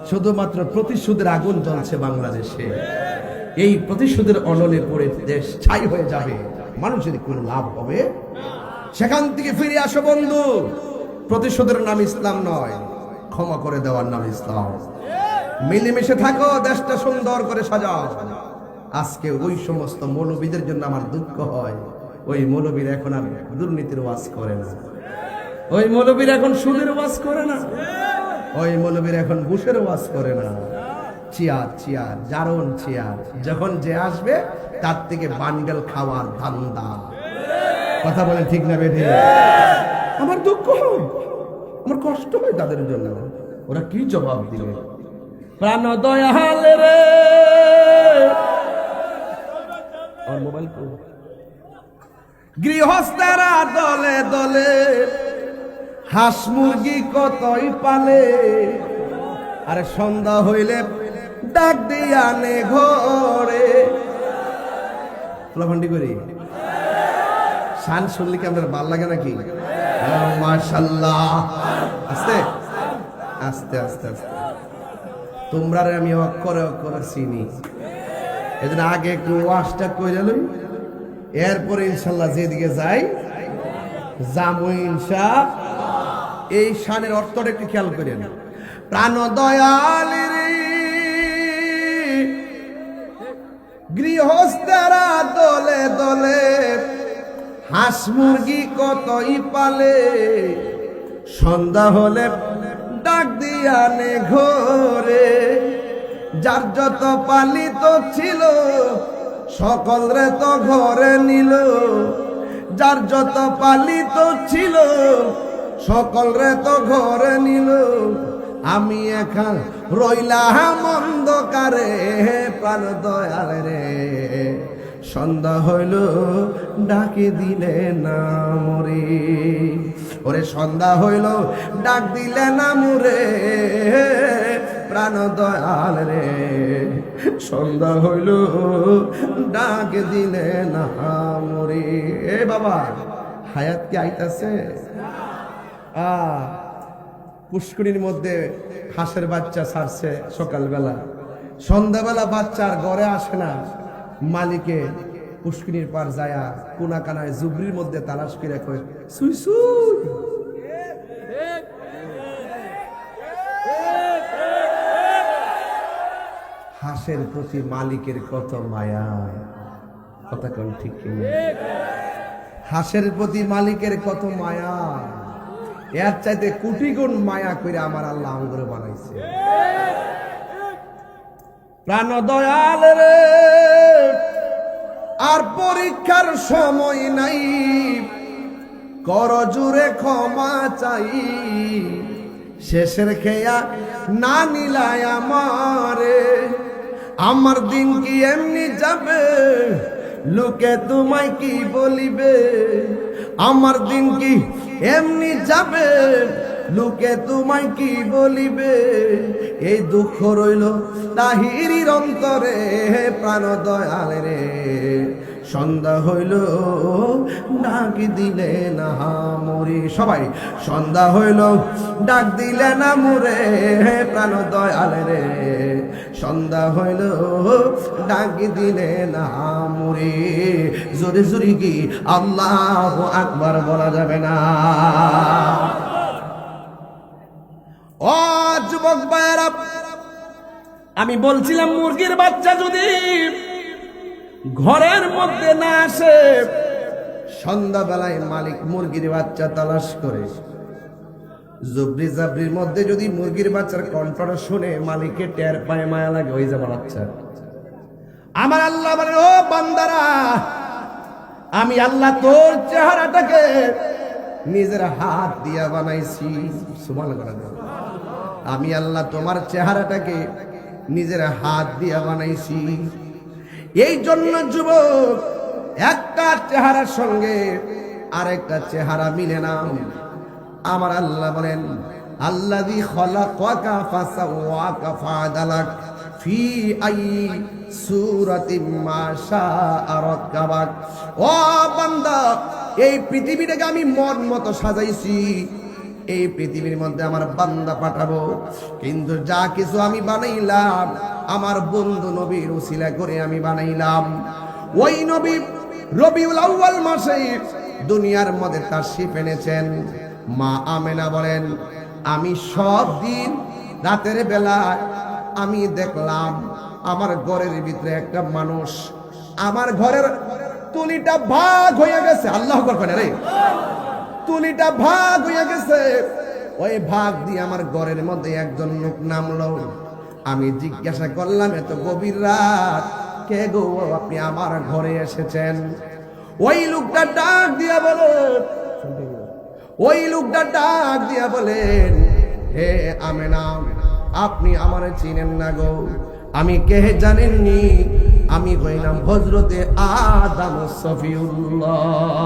শুধুমাত্র প্রতিশোধের আগুন জ্বলছে বাংলাদেশে। এই প্রতিশোধের অনলে পড়ে দেশ ছাই হয়ে যাবে, মানুষের কোনো লাভ হবে? সেখান থেকে ফিরে আসো বন্ধু। প্রতিশোধের নাম ইসলাম নয়, ক্ষমা করে দেওয়ার নাম ইসলাম। মিলেমিশে থাকো, দেশটা সুন্দর করে সাজাও। আজকে ওই সমস্ত মৌলবীদের জন্য আমার দুঃখ হয়। ওই মৌলবীরা এখন আর দুর্নীতির ওয়াজ করে না, ওই মৌলবীরা এখন সুদের ওয়াজ করে না, ওই মৌলবীরা এখন ঘুষের ওয়াজ করে না। চেয়ার চেয়ার, জারণ চেয়ার, যখন যে আসবে তার থেকে বান্ডেল খাওয়ার ধান্দা। কথা বলে ঠিক না বেঠে? আমার দুঃখ হয়, আমার কষ্ট হয় তাদের জন্য। ওরা কি জবাব দিবে? প্রাণ দয়াল রে, আর মোবাইল গৃহস্থেরা দলে দলে হাঁস মুরগি কতই পালে, আরে সন্ধ্যা হইলে ডাক দিয়ে আনে ঘরে। ফলাফান্ডি করি শান শুনলে কি আপনার ভাল লাগে নাকি? মাশাআল্লাহ। আস্তে আস্তে আস্তে আস্তে তোমরা আমি অক্ষরে অক্ষরে চিনি, এজন্য আগে একটু ওয়াশটা করে লই, এরপরে ইনশাল্লাহ যেদিকে যাই যাবো ইনশা। এই শানের অর্থটা একটু খেয়াল করেন। প্রাণ দয়াল রে, গৃহস্থেরা দলে দলে হাঁস মুরগি কতই পালে, সন্ধ্যা হলে ডাক দিয়ানে ঘরে। যার যত পালিত ছিল সকলরে তো ঘরে নিল, যার যত পালিত ছিল সকলরে তো ঘরে নিল, আমি একা রইলাম অন্ধকারে প্রাণ দয়াল রে। সন্ধ্যা হইল ডাকে দিলে না মরে, ওরে সন্ধ্যা হইল ডাক দিলে না মরে প্রাণ দয়াল রে। সন্ধ্যা হইল ডাক দিলে না মরে। এ বাবা, হায়াত কি আইতাছে? পুষ্করিণীর মধ্যে হাঁসের বাচ্চা ছাড়ছে সকালবেলা, সন্ধ্যাবেলা বাচ্চার ঘরে আসে না, মালিকে পুষ্করিণীর পার যায়া কোনা কানায় জুবরির মধ্যে তালাশ করে কয় সুই সুই। হাঁসের প্রতি মালিকের কত মায়া, কথা কোন ঠিক কিনা? হাঁসের প্রতি মালিকের কত মায়া, এর চাইতে কোটি গুণ মায়া করে আমার আল্লাহ আঙ্গুরে বানাইছে। প্রাণ দয়াল রে, আর পরীক্ষার সময় নাই, কর জুড়ে ক্ষমা চাই, শেষের খেয়া না নিলাই আমারে, আমার দিন কি এমনি যাবে, লোকে তোমায় কি বলিবে, আমার দিন কি এমনি যাবে, লোকে তোমায় কি বলিবে, এই দুঃখ রইল তাহিরির অন্তরে প্রাণ দয়াল রে। সন্ধ্যা হইল ডাক দিলে না মরে, সবাই সন্ধ্যা হইল ডাক দিলে না মরে প্রাণ দয়াল রে। সন্ধ্যা হইল ডাক দিলে না মরে। জোরে জোরে কি আল্লাহু আকবার বলা যাবে না? ও যুবক ভাইরা, আমি বলছিলাম মুরগির বাচ্চা যদি ঘরের মধ্যে না আসে, সন্ধ্যাবেলায় মালিক মুরগির বাচ্চা তালাশ করে, জুবরি জাবরির মধ্যে যদি মুরগির বাচ্চার কণ্ঠটা শুনে মালিকের টের পায়, মায়া লাগে, ওই যে বাচ্চা। আমার আল্লাহ বলে, ও বান্দারা, আমি আল্লাহ তোর চেহারাটাকে নিজের হাত দিয়া বানাইছি। সুবহানাল্লাহ। আমি আল্লাহ তোমার চেহারাটাকে নিজের হাত দিয়া বানাইছি। এই জন্য যুবক, একটা চেহারার সঙ্গে আরেকটা চেহারা মিলে না। আমার আল্লাহ বলেন, আল্লাযী খালাকাকা ফাসাওয়াকা ফাআদালাক ফি আই সূরাতিন মা শাআ রাক্কাবাক। ও বান্দা, এই পৃথিবীটাকে আমি মন মতো সাজাইছি, এই পৃথিবীর মধ্যে আমার বান্দা পাঠাবো, কিন্তু যা কিছু আমি বানাইলাম আমার বন্ধু নবীর উসিলা করে আমি বানাইলাম। ওই নবী রবিউল আউয়াল মাসে দুনিয়ার মধ্যে তাশরীফ এনেছেন। মা আমেনা বলেন, আমি সব দিন রাতের বেলা আমি দেখলাম আমার ঘরের ভিতরে একটা মানুষ, আমার ঘরের তুলিটা ভাগ হয়ে গেছে। আল্লাহু আকবার রে, তুলিটা ভাগ হয়ে গেছে। ওই ভাগ দিয়ে আমার ঘরের মধ্যে একজন লোক নামলো। আমি জিজ্ঞাসা করলাম, এত গভীর রাত, কে গো আপনি আমার ঘরে এসেছেন? ওই লোকটা ডাক দিয়া বলেন, হে আমেনা, আপনি আমারে চিনেন না গো? আমি কে জানেননি? আমি হইলাম হযরতে আদম সফিউল্লাহ।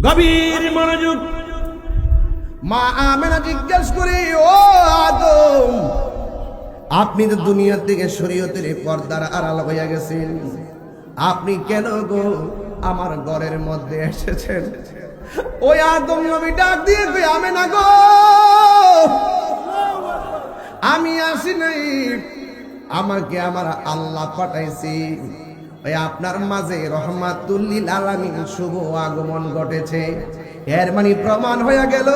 গভীর মনোযোগ। মা আমেনা জিজ্ঞেস করে, ও আদম, আপনি তো দুনিয়া থেকে শরীয়তের পর্দার আড়াল হইয়া গেছেন, আপনি কেন গো আমার ঘরের মধ্যে এসেছেন? ওই আদম নবী ডাক দিয়ে কই, আমেনা গো, আমি আসি নাই, আমাকে আমার আল্লাহ পাঠাইছি। ওই আপনার মাঝে রহমাতুল লিল আলামিন শুভ আগমন ঘটেছে। এর মানে প্রমাণ হয়ে গেল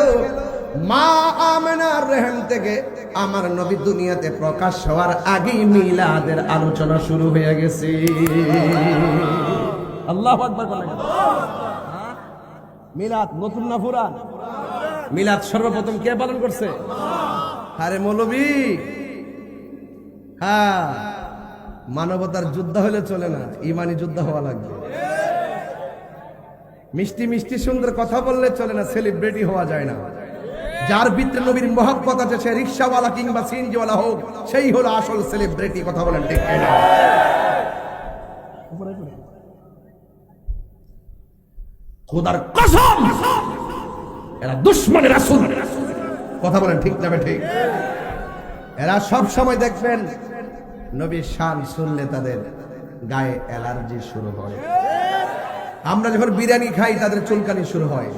মা আমেনার রহম থেকে আমার নবী দুনিয়াতে প্রকাশ হওয়ার আগেই মিলাদের আলোচনা শুরু হয়ে গেছে। আল্লাহু আকবার বলেন। মিলাদ নতুন না পুরান? মিলাদ সর্বপ্রথম কে পালন করছে? আরে মৌলভী, হ্যাঁ, মানবতার যুদ্ধ হলে চলে না, ইমানি যুদ্ধ হওয়া লাগবে। মিষ্টি মিষ্টি সুন্দর কথা বললে চলে না, সেলিব্রিটি হওয়া যায় না। যার ভিতরে নবীর মহব্বত আছে, সে রিক্সাওয়ালা কিংবা সিএনজিওয়ালা হোক, সেই হলো আসল সেলিব্রিটি। কথা বলেন ঠিক কিনা? খোদার কসম, এরা দুশমনের রাসূল। কথা বলেন ঠিক না ঠিক? এরা সব সময় দেখবেন নবীর শান শুনলে তাদের গায়ে অ্যালার্জি শুরু হয়। আমরা যখন বিরিয়ানি খাই তাদের চুলকানি শুরু হয়।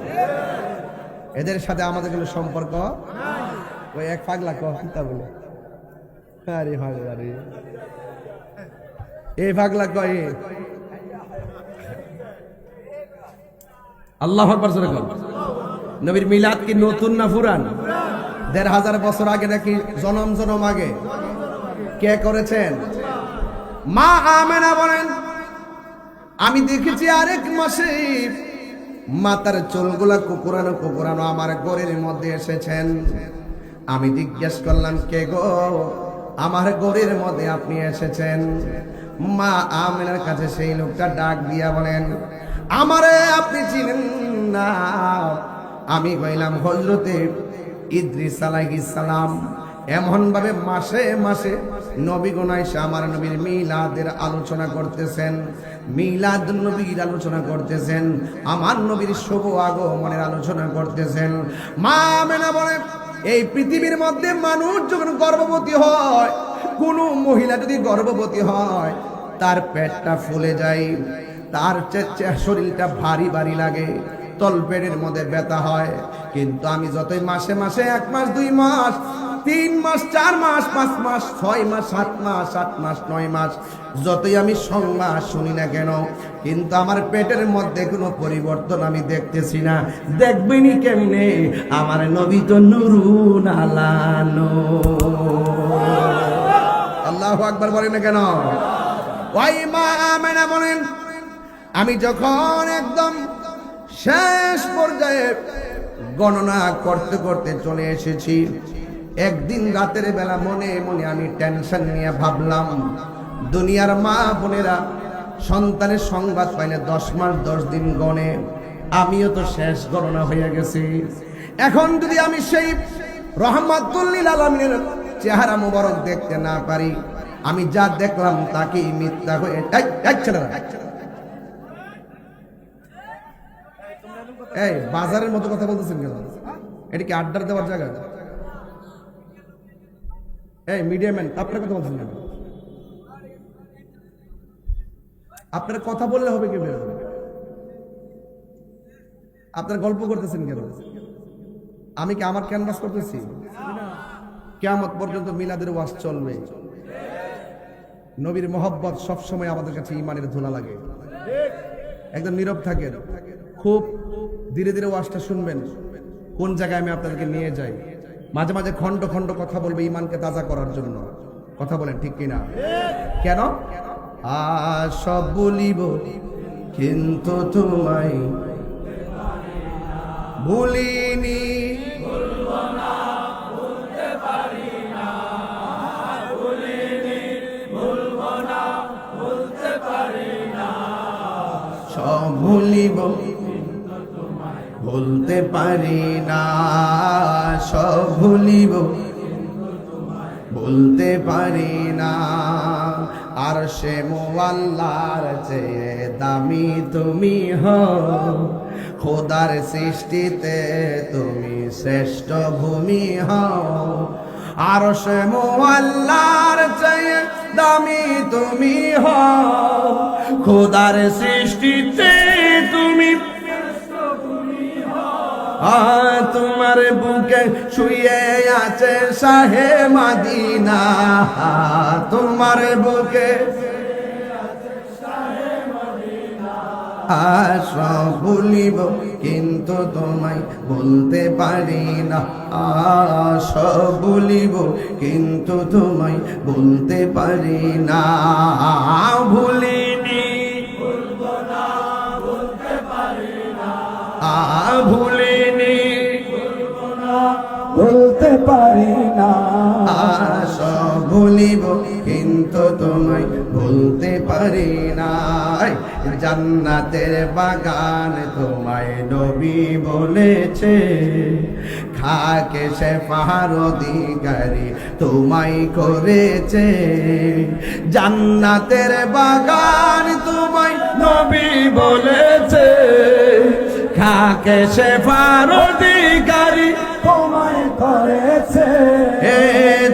এদের সাথে আমাদের কোনো সম্পর্ক ওই এক পাগলা কথা বলে, আরে পাগলা রে, এই পাগলা কয় আল্লাহু আকবার জোরে কর। নবীর মিলাদ কি নতুন না পুরান? ১৫০০ বছর আগে নাকি জনম জনম আগে? কে করেছেন? মা আমেনা বলেন, আমি দেখেছি আরেক মাসে মাতার চুলগুলা কুকুরানো কুকুরানো আমার ঘরের মধ্যে এসেছেন। আমি জিজ্ঞেস করলাম, কে গো, আমার ঘরের মধ্যে আপনি এসেছেন? মা আমেনার কাছে সেই লোকটা ডাক দিয়া বলেন, আমারে আপনি চিনেন না? আমি কইলাম, হযরতে ইদ্রিস আলাইহিস সালাম এমন ভাবে মাসে মাসে নবীগণ আয়েশা আমার নবীর মিলাদের আলোচনা করতেছেন, মিলাদ নবীর আলোচনা করতেছেন, আমার নবীর শুভ আগমনের আলোচনা করতেছেন। মা আমেনা বলেন, এই পৃথিবীর মধ্যে মানুষ যখন গর্ভবতী হয়, কোনো মহিলা যদি গর্ভবতী হয়, তার পেটটা ফুলে যায়, তার শরীরটা ভারী ভারী লাগে, তলপেটের মধ্যে ব্যথা হয়। কিন্তু আমি যতই মাসে মাসে 1 মাস 2 মাস 3 মাস 4 মাস 5 মাস 6 মাস 7 মাস 8 মাস 9 মাস যতই আমি সংবাদ শুনি না কেন, কিন্তু আমার পেটের মধ্যে কোনো পরিবর্তন আমি দেখতেছি না। দেখবেনই কেমনে? আমার নবী তো নূরুন আলা নূর। আল্লাহু আকবার বলেন না কেন? ওই মা আমেনা বলেন, আমি যখন একদম শেষ পর্যায়ে গণনা করতে করতে চলে এসেছি, একদিন রাতের বেলা মনে মনে আমি টেনশন নিয়ে ভাবলাম, দুনিয়ার মা বোনেরা সন্তানের সংবাদ পাইলে 10 মাস 10 দিন গণে, আমিও তো শেষ গণনা হয়ে গেছি। এখন যদি আমি সেই রহমাতুল লিল আলামিনের চেহারা মোবারক দেখতে না পারি, আমি যা দেখলাম তাকেই মিথ্যা হয়ে এই বাজারের মতো কথা বলতেছেন কেন? এটা কি আড্ডার দেওয়ার জায়গা? এই মিডিয়াম্যান, আপনার কথা বলছেন কেন? আপনার কথা বললে হবে কি? আপনার গল্প করতেছেন কেন? আমি কি আমার ক্যানভাস করতেছি? কিয়ামত পর্যন্ত মিলাদের ওয়াজ চলবে। নবীর মহব্বত সবসময় আমাদের কাছে ইমানের ধুলা লাগে। একদম নীরব থাকেন, খুব ধীরে ধীরে ওয়াজটা শুনবেন, কোন জায়গায় আমি আপনাদেরকে নিয়ে যাই। মাঝে মাঝে খন্ড খন্ড কথা বলবে ইমানকে তাজা করার জন্য। কথা বলেন ঠিক কিনা? কেন? সব বলিব কিন্তু তোমায় ভুলিনি, সব ভুলিব বলতে পারি না, সব ভুলিব বলতে পারি না। আর সে মোয়াল্লার চেয়ে দামি তুমি হও, খোদার সৃষ্টিতে তুমি শ্রেষ্ঠ ভূমি হও। আর সে মোয়াল্লার চেয়ে দামি তুমি হও, খোদার সৃষ্টিতে তুমি। তোমার বুকে শুয়ে আছে শাহে মদিনা, তোমার বুকে সব ভুলিব কিন্তু তোমায় বলতে পারি না, সব ভুলিব কিন্তু তোমায় বলতে পারি না। ভুলিনি ভুলিনি বলতে পারি না, সব ভুলিব কিন্তু তোমায় ভুলতে পারি না। জান্নাতের বাগান তোমায় নবী বলেছে, খাকে শেফার অধিকারী তোমায় করেছে। জান্নাতের বাগান তোমায় নবী বলেছে, খাকে শেফার অধিকারী তোমায় করেছে।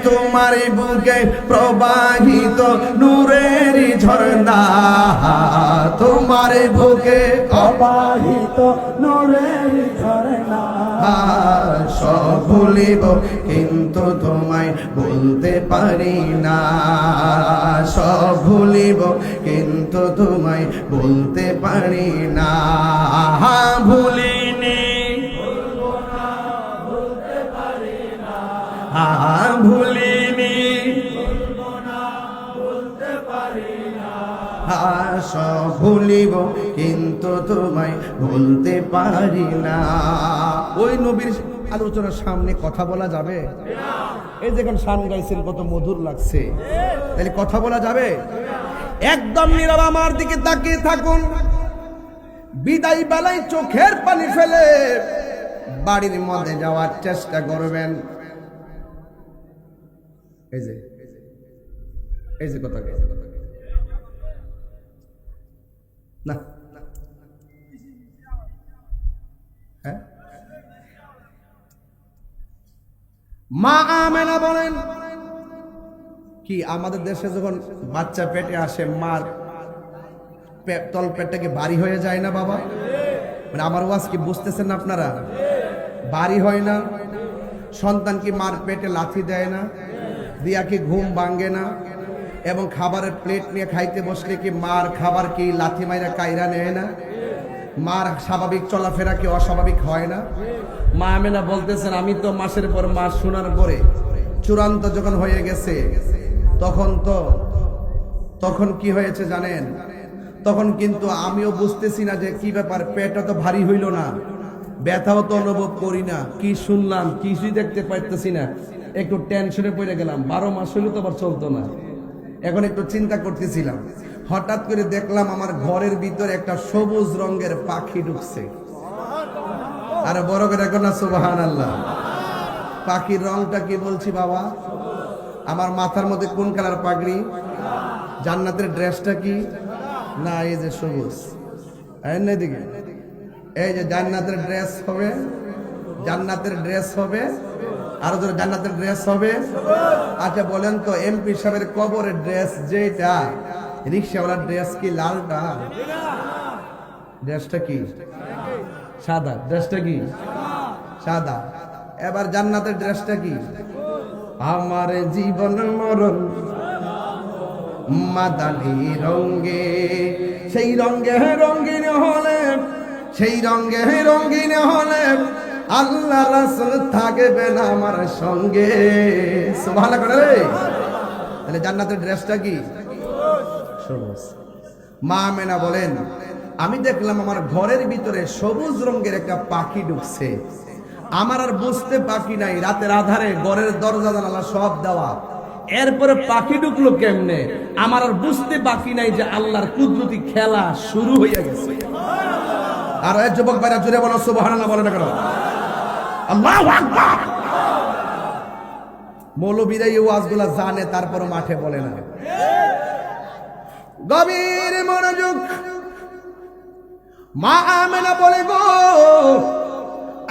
তোমার বুকে প্রবাহিত নূরের ঝর্ণা, তোমার বুকে প্রবাহিত নূরের ঝর্ণা। সব ভুলিব কিন্তু তোমায় ভুলতে পারি না, সব ভুলিব কিন্তু তোমায় ভুলতে পারি না। ভুলিনি ভুলিনি সব ভুলিব কিন্তু তোমায় ভুলতে পারি না। ওই নবীর আলোচনার সামনে কথা বলা যাবে? এই দেখুন শান গাইছেন, কত মধুর লাগছে, তাহলে কথা বলা যাবে? একদম নীরব আমার দিকে তাকিয়ে থাকুন। বিদায় বেলায় চোখের পানি ফেলে বাড়ির মধ্যে যাওয়ার চেষ্টা করবেন। এই যে কথা না, হ্যাঁ, মা আমেনা বলেন কি আমাদের দেশে যখন বাচ্চা পেটে আসে, মার তল পেটটা কি ভারী হয়ে যায় না বাবা? মানে আমার ওয়াজ কি বুঝতেছেন না আপনারা? ভারী হয় না? সন্তান কি মার পেটে লাথি দেয় না? দিয়া কি ঘুম ভাঙে না? এবং খাবারের প্লেট নিয়ে খাইতে বসলে কি মার খাবার কি লাথি মাইরা কাইরা নেয় না? মার স্বাভাবিক চলাফেরা কি অস্বাভাবিক হয় না? মা আমেনা বলতেছেন, আমি তো মাসের পর মাস শোনার পরে চূড়ান্ত যখন হয়ে গেছে, তখন কি হয়েছে জানেন? তখন কিন্তু আমিও বুঝতেছি না যে কি ব্যাপার, পেটটা তো ভারী হইল না, ব্যথাও তো অনুভব করি না, কি শুনলাম কিছুই দেখতে পাইতেছি না, একটু টেনশনে পড়ে গেলাম। 12 মাস হইলে তো আবার চলতো না। এখন একটু চিন্তা করতেছিলাম, হঠাৎ করে দেখলাম আমার ঘরের ভিতরে একটা সবুজ রঙের পাখি ঢুকছে। আরে বড় করে দেখো না, সুবহানাল্লাহ। পাখির রংটা কি বলছি বাবা? আমার মাথার মধ্যে কোন কালার পাগড়ি? জান্নাতের ড্রেসটা কি? না, এই যে সবুজ, এদিকে এই যে জান্নাতের ড্রেস হবে, জান্নাতের ড্রেস হবে, আরো ধরে জান্নাতের ড্রেস হবে। আচ্ছা বলেন তো, এমপি সাহেবের কবরের ড্রেস যেটা, রিক্সাওয়ালার ড্রেস কি লালটা? ড্রেসটা কি সাদা? ড্রেসটা কি সাদা। এবার জান্নাতের ড্রেসটা কি? আমার জীবন মরণ মাদানি রঙে, সেই রঙে রঙিন হলে, সেই রঙে রঙিন হলে আল্লাহ রাসূল থাকবেন আমার সঙ্গে। সুবহানাল্লাহ করে রে। তাহলে জান্নাতের ড্রেসটা কি? সবুজ। মা আমেনা বলেন, আমি দেখলাম আমার ঘরের ভিতরে সবুজ রঙের একটা পাখি ঢুকছে। আমার আর বুঝতে বাকি নাই, রাতের আধারে ঘরের দরজা জানালা সব দেওয়া, এরপরে পাখি ঢুকলো কেমনে আমার আর বুঝতে বাকি নাই যে আল্লাহর কুদরতি খেলা শুরু হয়ে গেছে। আর এই যুবক ভাইরা জুড়ে বলো সুবহানাল্লাহ, বলে না কেন? আল্লাহু আকবার। মৌলবীরা এই ওয়াজগুলা জানে, তারপর মাঠে বলে না। গভীর মনোযোগ। মা আমেনা বলে, গো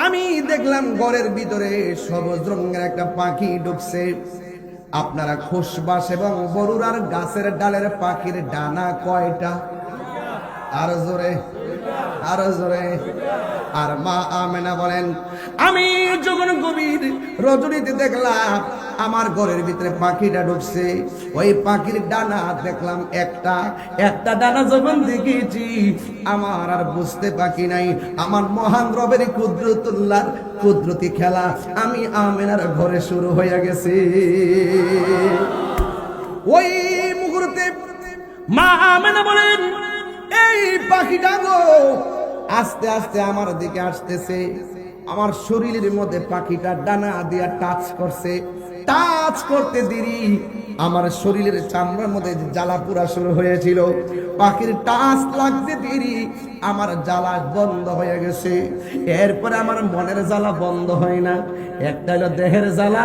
আমি দেখলাম ঘরের ভিতরে সবুজ রঙের একটা পাখি ঢুকছে। আপনারা খুশবাস এবং বরুড়ার গাছের ডালের পাখির ডানা কয়টা? আরো জোরে, আরো জোরে। আর মা আমেনা বলেন, আমি যখন গভীর রজনীতে দেখলাম আমার ঘরের ভিতরে পাখিটা ঢুকছে, ওই পাখির ডানা দেখলাম একটা, একটা ডানা যখন দেখেছি আমার আর বুঝতে বাকি নাই আমার মহান রবের কুদরতুল্লাহর কুদরতি খেলা আমি আমেনার ঘরে শুরু হয়ে গেছে। ওই মুহূর্তে মা আমেনা বলেন, এই পাখিটা গো আস্তে আস্তে আমার দিকে আসতেছে। আমার শরীরের মধ্যে পাখিটা ডানা দিয়া টাচ করছে, টাচ করতে দেরি আমার শরীরের চামড়ার মধ্যে জ্বালা পুরা শুরু হয়েছিল, পাখির টাচ লাগতে দেরি আমার জ্বালা বন্ধ হয়ে গেছে। এরপরে আমার মনের জ্বালা বন্ধ হয় না, একটা হলো দেহের জ্বালা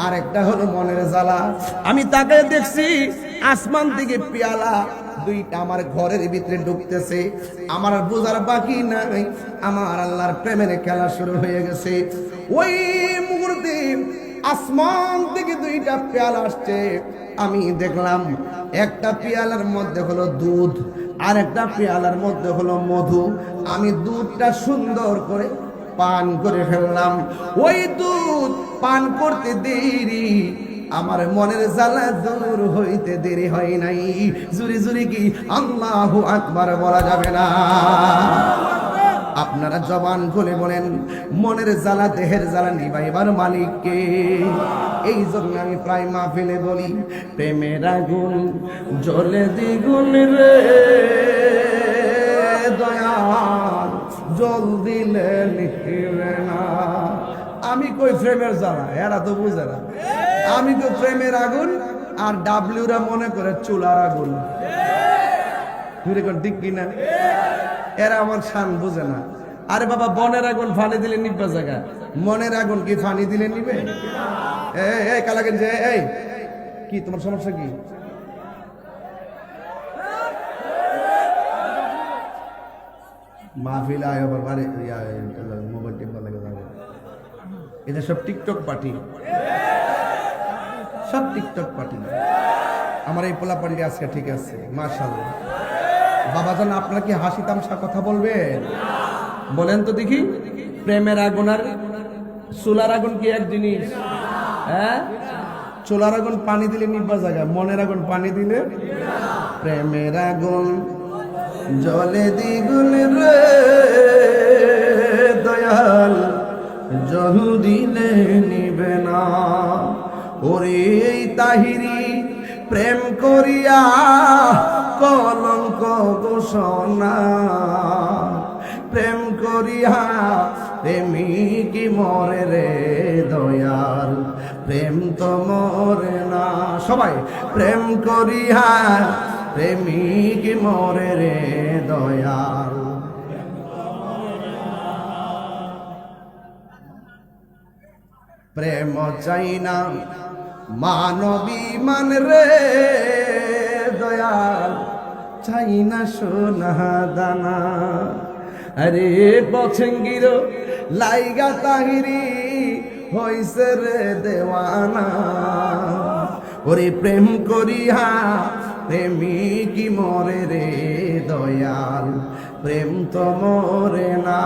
আর একটা হলো মনের জ্বালা। আমি তাকে দেখছি আসমান থেকে পেয়ালা দুইটা আমার ঘরের ভিতরে ঢুকতেছে, আমার বোঝার বাকি নাই আমার আল্লাহর প্রেমের খেলা শুরু হয়ে গেছে। ওই মুহূর্তে আসমান থেকে দুইটা পেয়ালা আসছে, আমি দেখলাম একটা পেয়ালার মধ্যে হলো দুধ আর একটা পেয়ালার মধ্যে হলো মধু। আমি দুধটা সুন্দর করে পান করে ফেললাম। ওই দুধ পান করতে দেরি আমার মনের জ্বালা দূর হইতে দেরি হয় নাই। জুরি জুরি কি আল্লাহু আকবার বলা যাবে না? আপনারা জবান খুলে বলেন, মনের জ্বালা দেহের জ্বালা নিবাইবার মালিককে। এই জন্য আমি প্রায় মাহফিলে বলি, প্রেমের আগুন জ্বলে দ্বিগুণ রে দয়াল, জল দিলে নিভিবে না। আমি কই প্রেমের জ্বালা, এরা তো বুঝে না। আমি তো প্রেমের আগুন আর ডাব্লিউরা মনে করে চুলার আগুন। ঠিক কিনা? এরা আমার শান বুঝে না। আরে বাবা, বনের আগুন ফানি দিলে নিবে জায়গা, মনের আগুন কি ফানি দিলে নিবে? এই কালাগেন যে, এই কি তোমার সমস্যা কি? মাহফিল আয় আবার বাড়ি মোবাইল টিপা লাগে। এটা সব টিকটক পার্টি, সব টিকটক পার্টি। আমার এই পোলা পার্টি আজকে ঠিক আছে, মাশাআল্লাহ। বাবাজান, আপনারা কি হাসি তামসা কথা বলবেন? বলেন তো দেখি, প্রেমের আগুন আর চুলার আগুন কি এক জিনিস? হ্যাঁ, চুলার আগুন পানি দিলে নিবা জায়গা, মনের আগুন পানি দিলে। প্রেমের আগুন জলে দ্বিগুণ রে দয়াল, জল দিলে নিবে না। ওরে এই তাহিরি প্রেম করিয়া কলঙ্ক ঘোষণা, প্রেম করিয়া প্রেমিক মরে রে দয়াল, প্রেম তো মরে না। সবাই, প্রেম করিয়া প্রেমিক মরে রে দয়াল। প্রেম চাই না মানবী মান রে দয়াল, চাই না সোনা দানা। আরে পছঙ্গির লাইগা তাহিরি হইছে রে দেওয়ানা। ওরে প্রেম করিয়া প্রেমিক মরে রে দয়াল, প্রেম তো মরে না।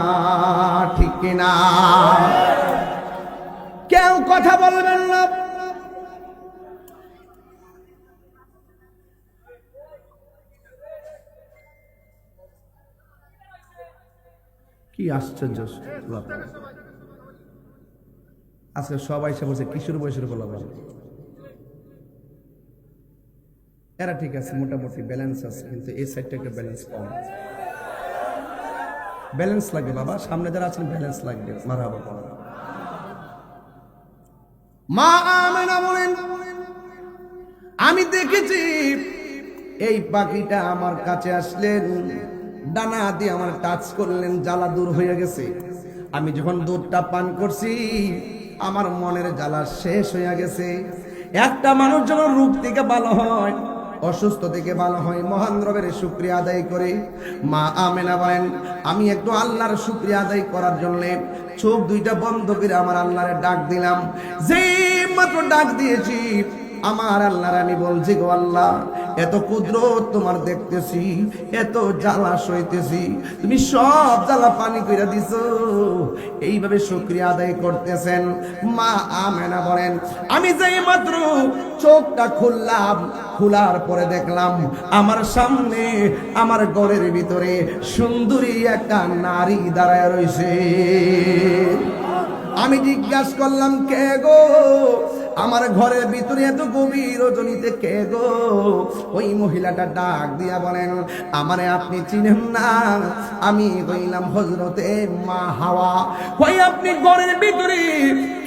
ঠিক না? কেউ কথা বলবেন না। কি আশ্চর্য! আজকে সবাই এসে বলছে কিশোর বয়সের বলা। এরা ঠিক আছে, মোটামুটি ব্যালেন্স আছে, কিন্তু এই সাইডটাকে ব্যালেন্স কম। ব্যালেন্স লাগবে বাবা, সামনে যারা আছেন ব্যালেন্স লাগবে। মারহাবা। মা আমেনা বলেন, আমি দেখেছি এই পাখিটা আমার কাছে আসলেন, ডানা দিয়ে আমার টাচ করলেন, জ্বালা দূর হয়ে গেছে। আমি যখন দুধটা পান করছি আমার মনের জ্বালা শেষ হয়ে গেছে। একটা মানুষ যখন রোগ থেকে ভালো হয়, অসুস্থ থেকে ভালো হয়, মহান রবের শুকরিয়া আদায় করে। মা আমেনা বলেন, আমি একটু আল্লাহর শুকরিয়া আদায় করার জন্য চোখ দুইটা বন্ধ করে আমার আল্লাহরে ডাক দিলাম। যে মাত্র ডাক দিয়েছি আমার আল্লাহর আমি বলছি, গো আল্লাহ, এত কুদরত তোমার দেখতেছি, এত জ্বালা সইতেছি, তুমি সব জ্বালা পানি কইরা দিছো। এইভাবে শুকরিয়া আদায় করতেছেন। মা আমেনা বলেন, আমি যেই মাত্র চোখটা খুললাম, খোলার পরে দেখলাম আমার সামনে আমার ঘরের ভিতরে সুন্দরী একটা নারী দাঁড়ায় রয়েছে। আমি জিজ্ঞাসা করলাম, কে গো? আমার ঘরের ভিতরে এত গভীর রজনীতে কে গো? ওই মহিলাটা ডাক দিয়া বলেন, আমারে আপনি চিনেন না? আমি হইলাম হযরতে মা হাওয়া। কই আপনি ঘরের ভিতরে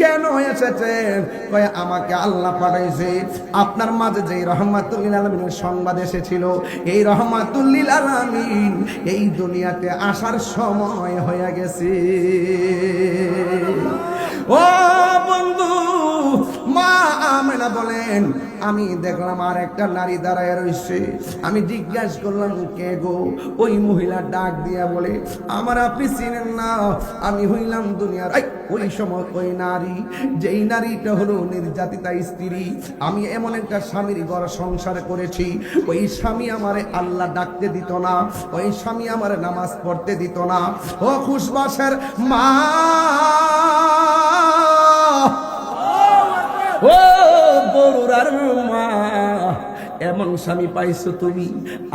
কেন এসেছেন? কই আমাকে আল্লাহ পাঠাইছে আপনার মাঝে যে রহমাতুল লিল আলামিনের সংবাদ এসেছিল, এই রহমাতুল লিল আলামিন এই দুনিয়াতে আসার সময় হয়ে গেছে। ও বন্ধু, মা আমেনা বলেন, আমি দেখলাম আর একটা নারী দাঁড়ায় রয়েছে। আমি জিজ্ঞাসা করলাম, কে গো? ওই মহিলা ডাক দিয়া বলে, আমার আপনি চিনেন না? আমি হইলাম দুনিয়ার ওই সময় ওই নারী, যেই নারীটা হলো নির্যাতিতা স্ত্রী। আমি এমন একটা স্বামীর ঘর সংসার করেছি, ওই স্বামী আমারে আল্লাহ ডাকতে দিত না, ওই স্বামী আমারে নামাজ পড়তে দিত না। ও খুশবাসের মা, ও বড়ুরার মা, এমন স্বামী পাইছো তুমি,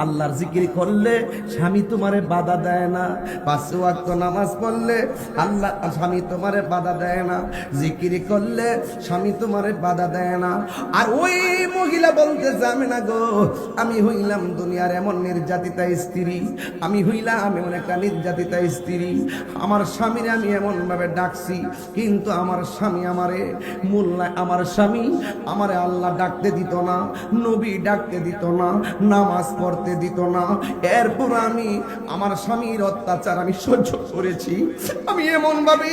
আল্লাহর জিকির করলে স্বামী তোমারে বাধা দেয় না, 5 ওয়াক্ত নামাজ পড়লে আল্লাহ স্বামী তোমারে বাধা দেয় না, জিকির করলে স্বামী তোমারে বাধা দেয় না। আর ওই মহিলা বলতে যাবে না গো, আমি হইলাম দুনিয়ার এমন নির্যাতিতা স্ত্রী, আমি হইলাম এমন একটা নির্যাতিতা স্ত্রী। আমার স্বামীর আমি এমন ভাবে ডাকছি, কিন্তু আমার স্বামী আমারে মূল্যায়, আমার স্বামী আমারে আল্লাহ ডাকতে দিত না, নবী ডাকতে দিত না, নামাজ পড়তে দিত না। এরপর আমি আমার স্বামীর অত্যাচার আমি সহ্য করেছি। আমি এমন ভাবে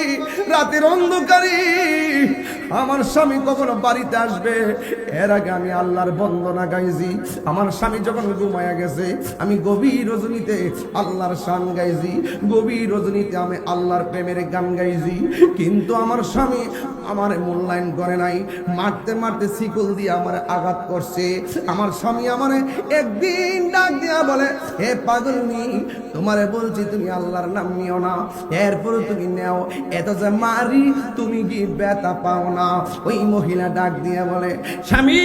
রাতের অন্ধকারে আমার স্বামী কখনো বাড়িতে আসবে, এর আগে আমি আল্লাহর বন্দনা গাইছি। আমার স্বামী যখন ঘুমায়া গেছে, আমি গভীর রজনীতে আল্লাহর শান গাইছি, গভীর রজনীতে আমি আল্লাহর প্রেমের গান গাইছি। কিন্তু আমার স্বামী আমার মূল্যায়ন করে নাই, মারতে মারতে শিকল দিয়ে আমার আঘাত করছে। আমার স্বামী আমারে একদিন ডাক দিয়া বলে, হে পাগলনি, তোমারে বলছি তুমি আল্লাহর নাম নিও না, এরপর তুমি নেও, এত যে মারি তুমি কি ব্যথা পাও না? ওই মহিলা ডাক দিয়া বলে, স্বামী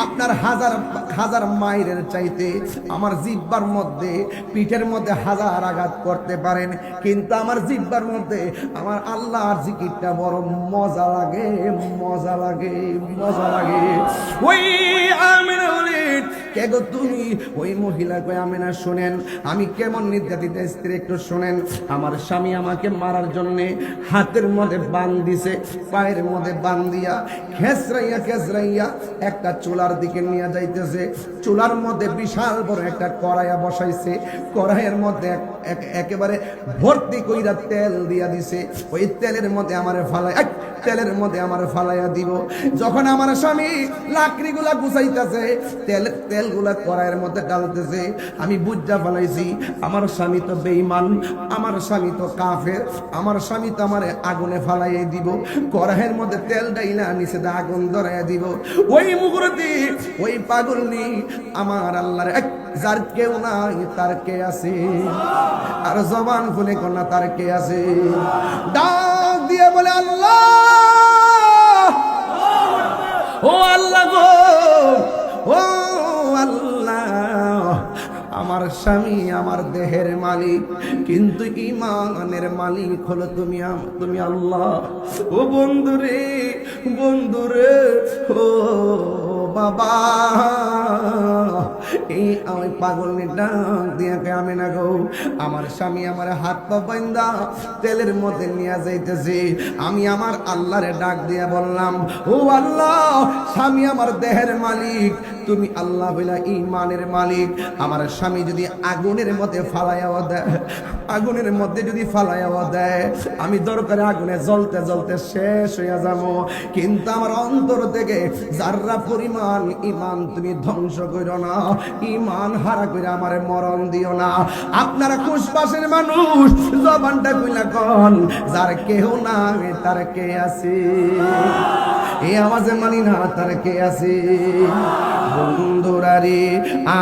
আপনার হাজার হাজার মাইরের চাইতে আমার জিহ্বার মধ্যে, পিঠের মধ্যে হাজার আঘাত করতে পারেন, কিন্তু আমার জিহ্বার মধ্যে আমার আল্লাহর জিকিরটা বড় মজা লাগে, মজা লাগে, মজা লাগে। ওই আমিনা বলেন, কে গো তুমি? ওই মহিলা কয়, আমিনা শুনেন আমি কেমন নির্যাতিতা স্ত্রী, একটু শুনেন। আমার স্বামী আমাকে মারার জন্যে হাতের মধ্যে বান দিছে, পায়ের মধ্যে বান দিয়া খেসরাইয়া খেসরাইয়া একটা চুলার দিকে নিয়ে যাইতেছে। চুলার মধ্যে বিশাল বড় একটা কড়াইয়া বসাইছে, কড়াইয়ের মধ্যে একেবারে ভর্তি কইরা তেল দিয়া দিছে। ওই তেলের মধ্যে আমারে তেলের মধ্যে আমার ফালাইয়া দিব। যখন আমার স্বামী লাকড়িগুলা গুছাইতেছে, তেলগুলা কড়াইয়ের মধ্যে ডালতেছে, আমি বুঝা ফেলাইছি আমার স্বামী তো বেঈমান, আমার স্বামী তো কাফের, আমার স্বামী তো আমার আগুনে ফালাইয়ে দিব, কড়াইয়ের মধ্যে তেল ডাইলা নিচে আগুন ধরাইয়া দিব। ওই মুহূর্তে ওই পাগলনি আমার আল্লাহর এক, যার কেউ নাই তার কে আছে, আর জবান খুলে কোনা তার কে আছে, ডাক দিয়ে বলে, আল্লাহ, ও আল্লাহ গো, ও আল্লাহ, আমার স্বামী আমার দেহের মালিক, কিন্তু ঈমানের মালিক হলো তুমি আল্লাহ। ও বন্ধুরে, বন্ধুরে, ও বাবা, এই আমি পাগলনি ডাক দিয়া কে, আমি না গো, আমার স্বামী আমার হাত পা বাঁধা তেলের মধ্যে নিয়ে যাইতেছে। আমি আমার আল্লাহরে ডাক দিয়া বললাম, ও আল্লাহ, স্বামী আমার দেহের মালিক, তুমি আল্লাহ বইলা ঈমানের মালিক। আমার স্বামী যদি আগুনের মধ্যে ফালাইয়া দেয়, আগুনের মধ্যে যদি ফালাইয়া দেয়, আমি দরকারে আগুনে জ্বলতে জ্বলতে শেষ হইয়া যাবো, কিন্তু আমার অন্তর থেকে যাররা পরিমাণ ঈমান তুমি ধ্বংস করো না, ঈমান হারা করে আমার মরণ দিও না। আপনারা খুশবাসের মানুষ, জবানটা কইলা কোন, যার কেহ নাই তার কে আছে, এই আওয়াজে মানি না তার কে আছে। বন্ধুরা রে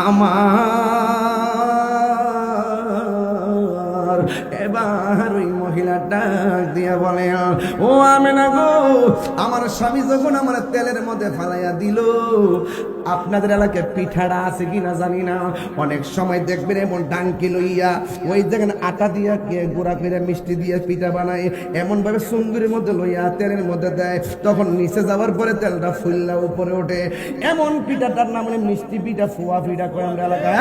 আমার, এবার ওই মহিলা ডাক দিয়া বলে, ও আমেনা গো, আমার স্বামী যখন আমার তেলের মধ্যে ফালাইয়া দিল, আপনাদের এলাকায় পিঠাটা আছে কিনা জানি না, অনেক সময় দেখবেন এমন ডাঙ্কি লইয়া ওই যেখানে আটা দিয়া গুঁড়া করে মিষ্টি দিয়ে পিঠা বানায়, এমন ভাবে সুন্দরের মধ্যে লইয়া তেলের মধ্যে দেয়, তখন নিচে যাওয়ার পরে তেলটা ফুললা উপরে ওঠে। এমন পিঠাটার নাম হলো মিষ্টি পিঠা, ফুয়া পিঠা কয় আমরা এলাকায়।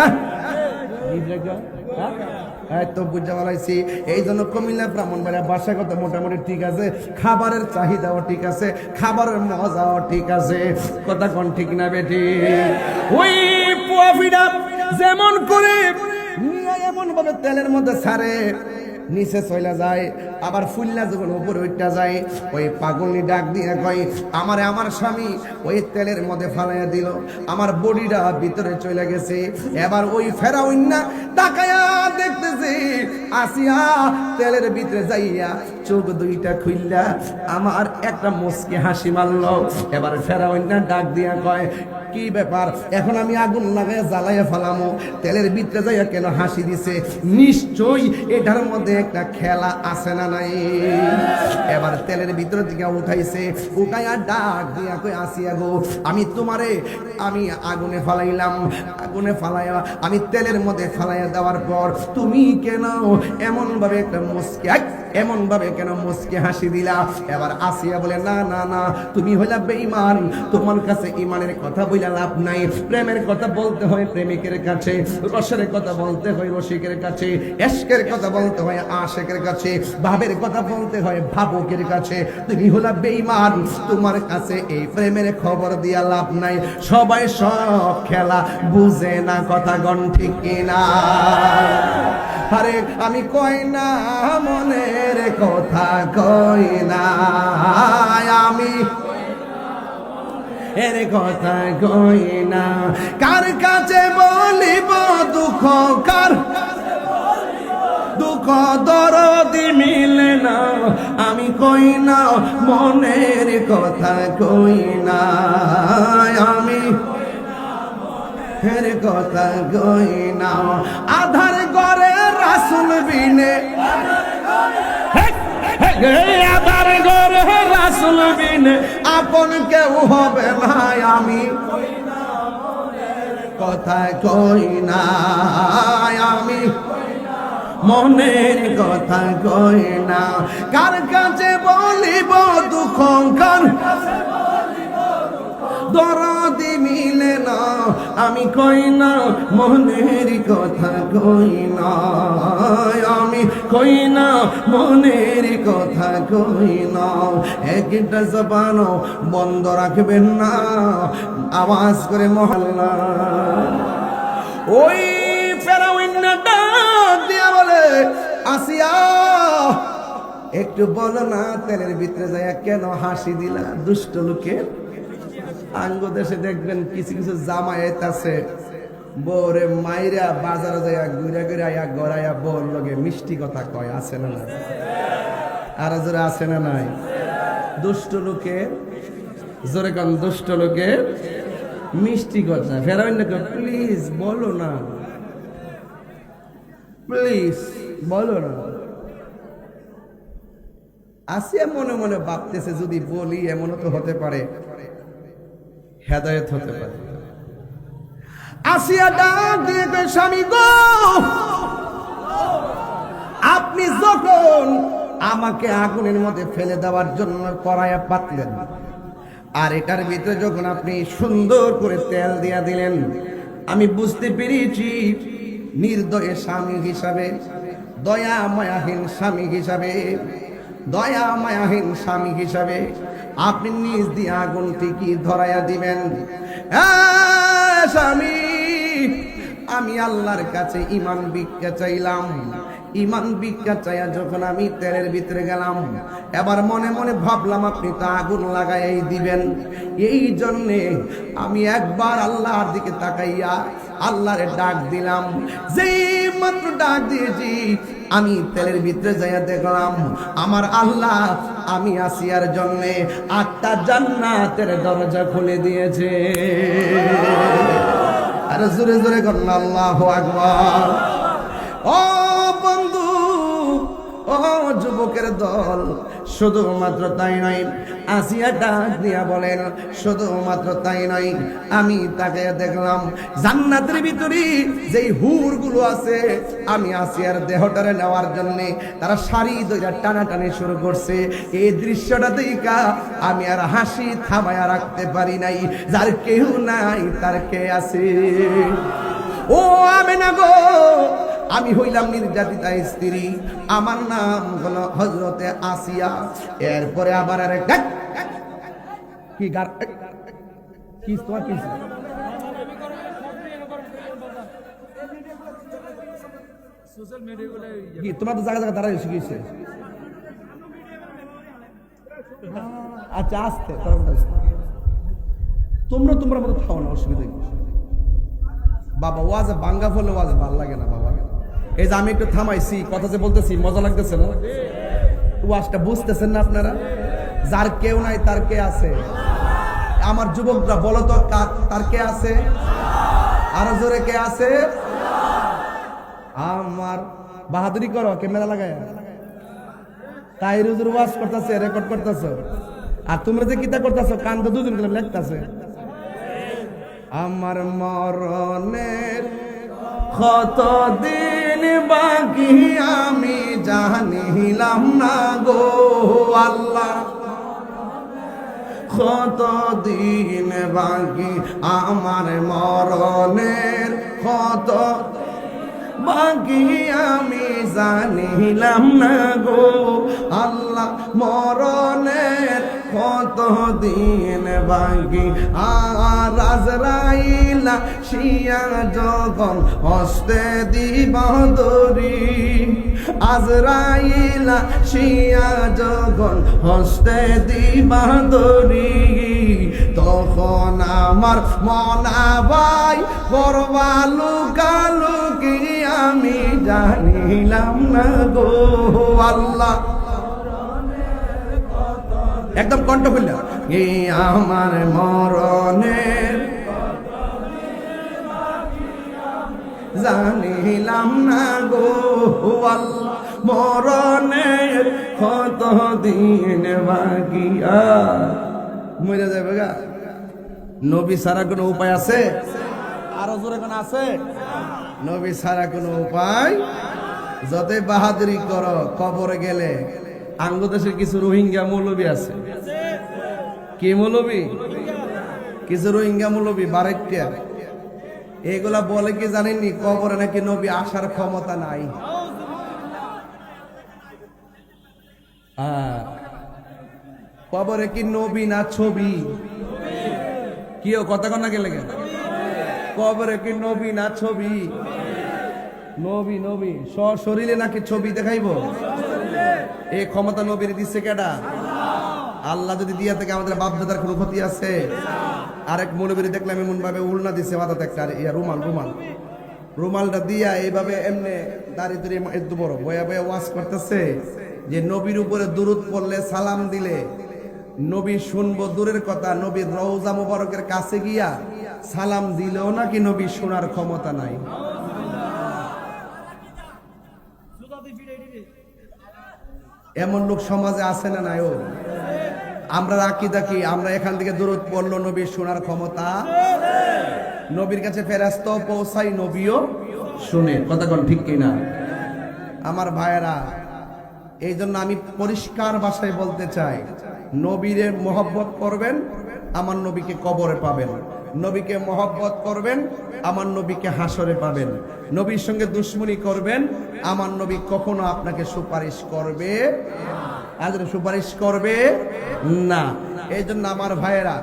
তো বুঝতে পারছি। এই জন্য কুমিল্লা ব্রাহ্মণবাড়িয়া ভাষাগত মোটামুটি ঠিক আছে, খাবারের চাহিদাও ঠিক আছে, খাবারের মজাও ঠিক আছে, কথা কোন ঠিক না বেটি? ওই পোয়া পিঠা যেমন করে নিয়ে এমন ভাবে তেলের মধ্যে ছাড়ে, নিচে চলে যায়, আবার ফুল্লা যখন উপরে উঠতে যায়, ওই পাগলনি ডাক দিয়ে কয়, আমার স্বামী ওই তেলের মধ্যে ফালাইয়া দিল, আমার বডিটা ভিতরে চলে গেছে। এবার ওই ফেরাউন না তাকায়া দেখতেছে আসিয়া তেলের ভিতরে যাইয়া চোখ দুইটা খুললা আমার একটা মুচকি হাসি মারলো। এবার ফেরাউন না ডাক দিয়া কয়, কি ব্যাপার, এখন আমি আগুন লাগাইয়া জ্বালাইয়া ফেলামো, তেলের ভিতরে যাইয়া কেন হাসি দিছে? নিশ্চয়ই এটার মধ্যে একটা খেলা আছে না নাই? এবার তেলের ভিতর থেকে উঠাইছে, উঠাইয়া ডাক দিয়া কই, আসিয়া গো, আমি আগুনে ফালাইলাম, আগুনে ফালাইয়া আমি তেলের মধ্যে ফালাইয়া দেওয়ার পর তুমি কেন এমন ভাবে একটা মুচকি হাসি দিলা? এবার আসিয়া বলে, না না না, তুমি হইলা বেঈমান, তোমার কাছে ঈমানের কথা বইলা লাভ নাই, প্রেমের কথা বলতে হয় প্রেমিকের কাছে, রসের কথা বলতে হয় রসিকের কাছে, ইশকের কথা বলতে হয় আশিকের কাছে, ভাবের কথা বলতে হয় ভাবুকের কাছে। তুমি হলা বেঈমান, তোমার কাছে এই প্রেমের খবর দিয়া লাভ নাই, সবাই সব খেলা বুঝে না, কথা গণ ঠিক কিনা? আরে আমি কই না মনের কথা, কই না আমি এর কথা, কই না কার কাছে বলিব দুঃখ, কার দুঃখ দরদি মিলে না, আমি কই না মনের কথা, কই না আমি এর কথা, কই না। আধার ঘরে রাসূল বিনে, আধার ঘরে রাসূল বিনে আপন কেউ হবে না, আমি কথা কই না, আমি মনের কথা কই না। কার কাছে বলিব দুঃখ, কার দরদি মিলে না, আমি কই না মনের কথা, কই না আমি, কই না মনের কথা, কই না। একটা জবান বন্ধ রাখবেন না, আওয়াজ করে মহল্লা। ওই ফেরাউন ডাক দিয়া বলে, আসিয়া একটু বলো না তেলের ভিতরে যায় কেন হাসি দিলা? দুষ্ট লোকে আঙ্গ দেশে দেখবেন কিছু কিছু জামায়াত আছে, বউরে মাইরা বাজারে যায় ঘুরে ঘুরে আয়া গড়াইয়া বউর লগে মিষ্টি কথা কয়, আছে না নাই? আর জোরে আছে না নাই? দুষ্ট লোকে, জোরে কান, দুষ্ট লোকে মিষ্টি কথা। ফেরাউন প্লিজ বলো না, প্লিজ বলো না। আসিয়া মনে মনে ভাবতেছে, যদি বলি এমনও তো হতে পারে হেদায়েত হতে পারে। আসিয়া ডাক দিয়ে কয়, স্বামী গো, আপনি যখন আমাকে আগুনের মধ্যে ফেলে দেওয়ার জন্য কড়াইয়া পাতলেন, আর এটার ভিতরে যখন আপনি সুন্দর করে তেল দিয়া দিলেন, আমি বুঝতে পেরেছি নির্দয় স্বামী হিসাবে, দয়া মায়াহীন স্বামী হিসাবে, দয়া মায়াহীন স্বামী হিসাবে আপনি নিজ দিয়ে আগুন ঠিকই ধরাইয়া দিবেন। স্বামী, আমি আল্লাহর কাছে ঈমান ভিক্ষা চাইলাম, ঈমান ভিক্ষা চাইয়া যখন আমি তেলের ভিতরে গেলাম, এবার মনে মনে ভাবলাম আপনি তো আগুন লাগাই দিবেন, এই জন্যে আমি একবার আল্লাহর দিকে তাকাইয়া আল্লাহরে ডাক দিলাম। যেই মাত্র ডাক দিয়েছি, আমি তেলের ভিতরে যাইয়া দেখলাম আমার আল্লাহ আমি আসিয়ার জন্যে 8টা জান্নাতের দরজা খুলে দিয়েছে। আর জোরে জোরে করুন আল্লাহু আকবার। ও বন্ধু, ও যুবকের দল, শুধুমাত্র তাই নয়, আসিয়া ডাক দিয়া বলেন শুধুমাত্র তাই নয়, আমি তাকে দেখলাম জান্নাতের ভিতরে যেই হুরগুলো আছে, আমি আসিয়ার দেহটারে নেওয়ার জন্য তারা শাড়ি ধরে টানাটানি শুরু করছে। এই দৃশ্যটা দেখা আমি আর হাসি থামায়া রাখতে পারি নাই। যার কেউ নাই তার কে আছে? ও আমেনা গো, আমি হইলাম নির্যাতিতা স্ত্রী, আমার নাম হলো হযরতে আসিয়া। এরপরে আবার আরে কি গার কি তোমার কি সোশ্যাল মিডিয়া গুলো কি তোমার তো জায়গা জায়গা দাঁড়াই শিখিয়েছে। আচ্ছা আসতে তোমরা মতো খাও না, অসুবিধা কি বাবা? ওয়াজ বাঙ্গা ফলে ওয়াজ ভাল লাগে না বাবা। এই যে আমি একটু থামাইছি, কথা যে বলতেছি মজা লাগতেছে না? ওয়াজটা বুঝতেছেন না আপনারা? যার কেউ নাই তার কে আছে? আমার যুবকরা বলো তো তার কে আছে? আরো জোরে কে আছে? আমার বাহাদুরি করো, ক্যামেরা লাগায় তাই রুজুর ওয়াজ করতেছে, রেকর্ড করতেছ, আর তোমরা যে কিতা করতেছ কান তো দুজন করে লেখতেছে। আমার মরণের কত দিন বাকি আমি জানিলাম না গো আল্লাহ, কত দিন বাকি আমার মরণের, কত বাকি আমি জানিলাম না গো আল্লাহ, মরণের কত দিন বাকি। আর আজরাইলা শিয়া যখন হস্তে দিব দরি, আজরাইলা শিয়া যখন হস্তে দিব দরি, তখন আমার মনাবাই করবা লুকালুকি আমি জানিলাম না গো আল্লাহ। একদম কণ্ঠ খুললে এই আমার মরণের জানিলাম না গো আল্লাহ, মরণের কত দিন বাকি। মরে যাবে গা। নবী ছাড়া কোনো উপায় আছে? আরো জোরে কোন আছে? নবী ছাড়া কোনো উপায়, যতই বাহাদুরি করো কবরে গেলে। আঙ্গদেশের কিছু রোহিঙ্গা মৌলবী আছে। কি মৌলবী? কিছু রোহিঙ্গা মৌলবী বারেকটিয়া, এগুলা বলে কি জানেননি? কবরে নাকি নবী আসার ক্ষমতা নাই। কবরে কি নবী না ছবি? কিও কথা কন্যা গেলে গেল, কবরে কি নবী না ছবি? নবী নবী শরীরে নাকি ছবি দেখাইব? এই ক্ষমতা নবীর দিচ্ছে কেডা? আল্লাহ যদি দিয়া থেকে আমাদের বাপ দাদার কোনো ক্ষতি আছে? আরেক মৌলবীর দেখলাম এমন ভাবে উল্না দিচ্ছে মাথাতে একটা রুমালটা দিয়া এইভাবে এমনি দাঁড়িয়ে দাঁড়িয়ে এত বড় বয়া বয়া ওয়াজ করতেছে যে নবীর উপরে দুরূদ পড়লে, সালাম দিলে নবী শুনবো দূরের কথা, নবীর রওজা মুবারকের কাছে গিয়া সালাম দিলেও নাকি নবী শোনার ক্ষমতা নাই। এমন লোক সমাজে আছে না নাই? ও আমরা রাখি দেখি, আমরা এখান থেকে দূরত পড়লো নবীর শোনার ক্ষমতা, নবীর কাছে ফেরেশতা পৌঁছাই, নবীও শুনে। কথা কোন ঠিক কিনা আমার ভাইয়েরা? এই জন্য আমি পরিষ্কার ভাষায় বলতে চাই, নবীরে মহব্বত করবেন, আমার নবীকে কবরে পাবেন। নবীকে মহব্বত করবেন, আমার নবীকে হাসরে পাবেন। নবীর সঙ্গে দুশ্মনী করবেন, আমার নবী কখনো আপনাকে সুপারিশ করবে সুপারিশ করবে না। এই জন্য আমার ভাইয়েরা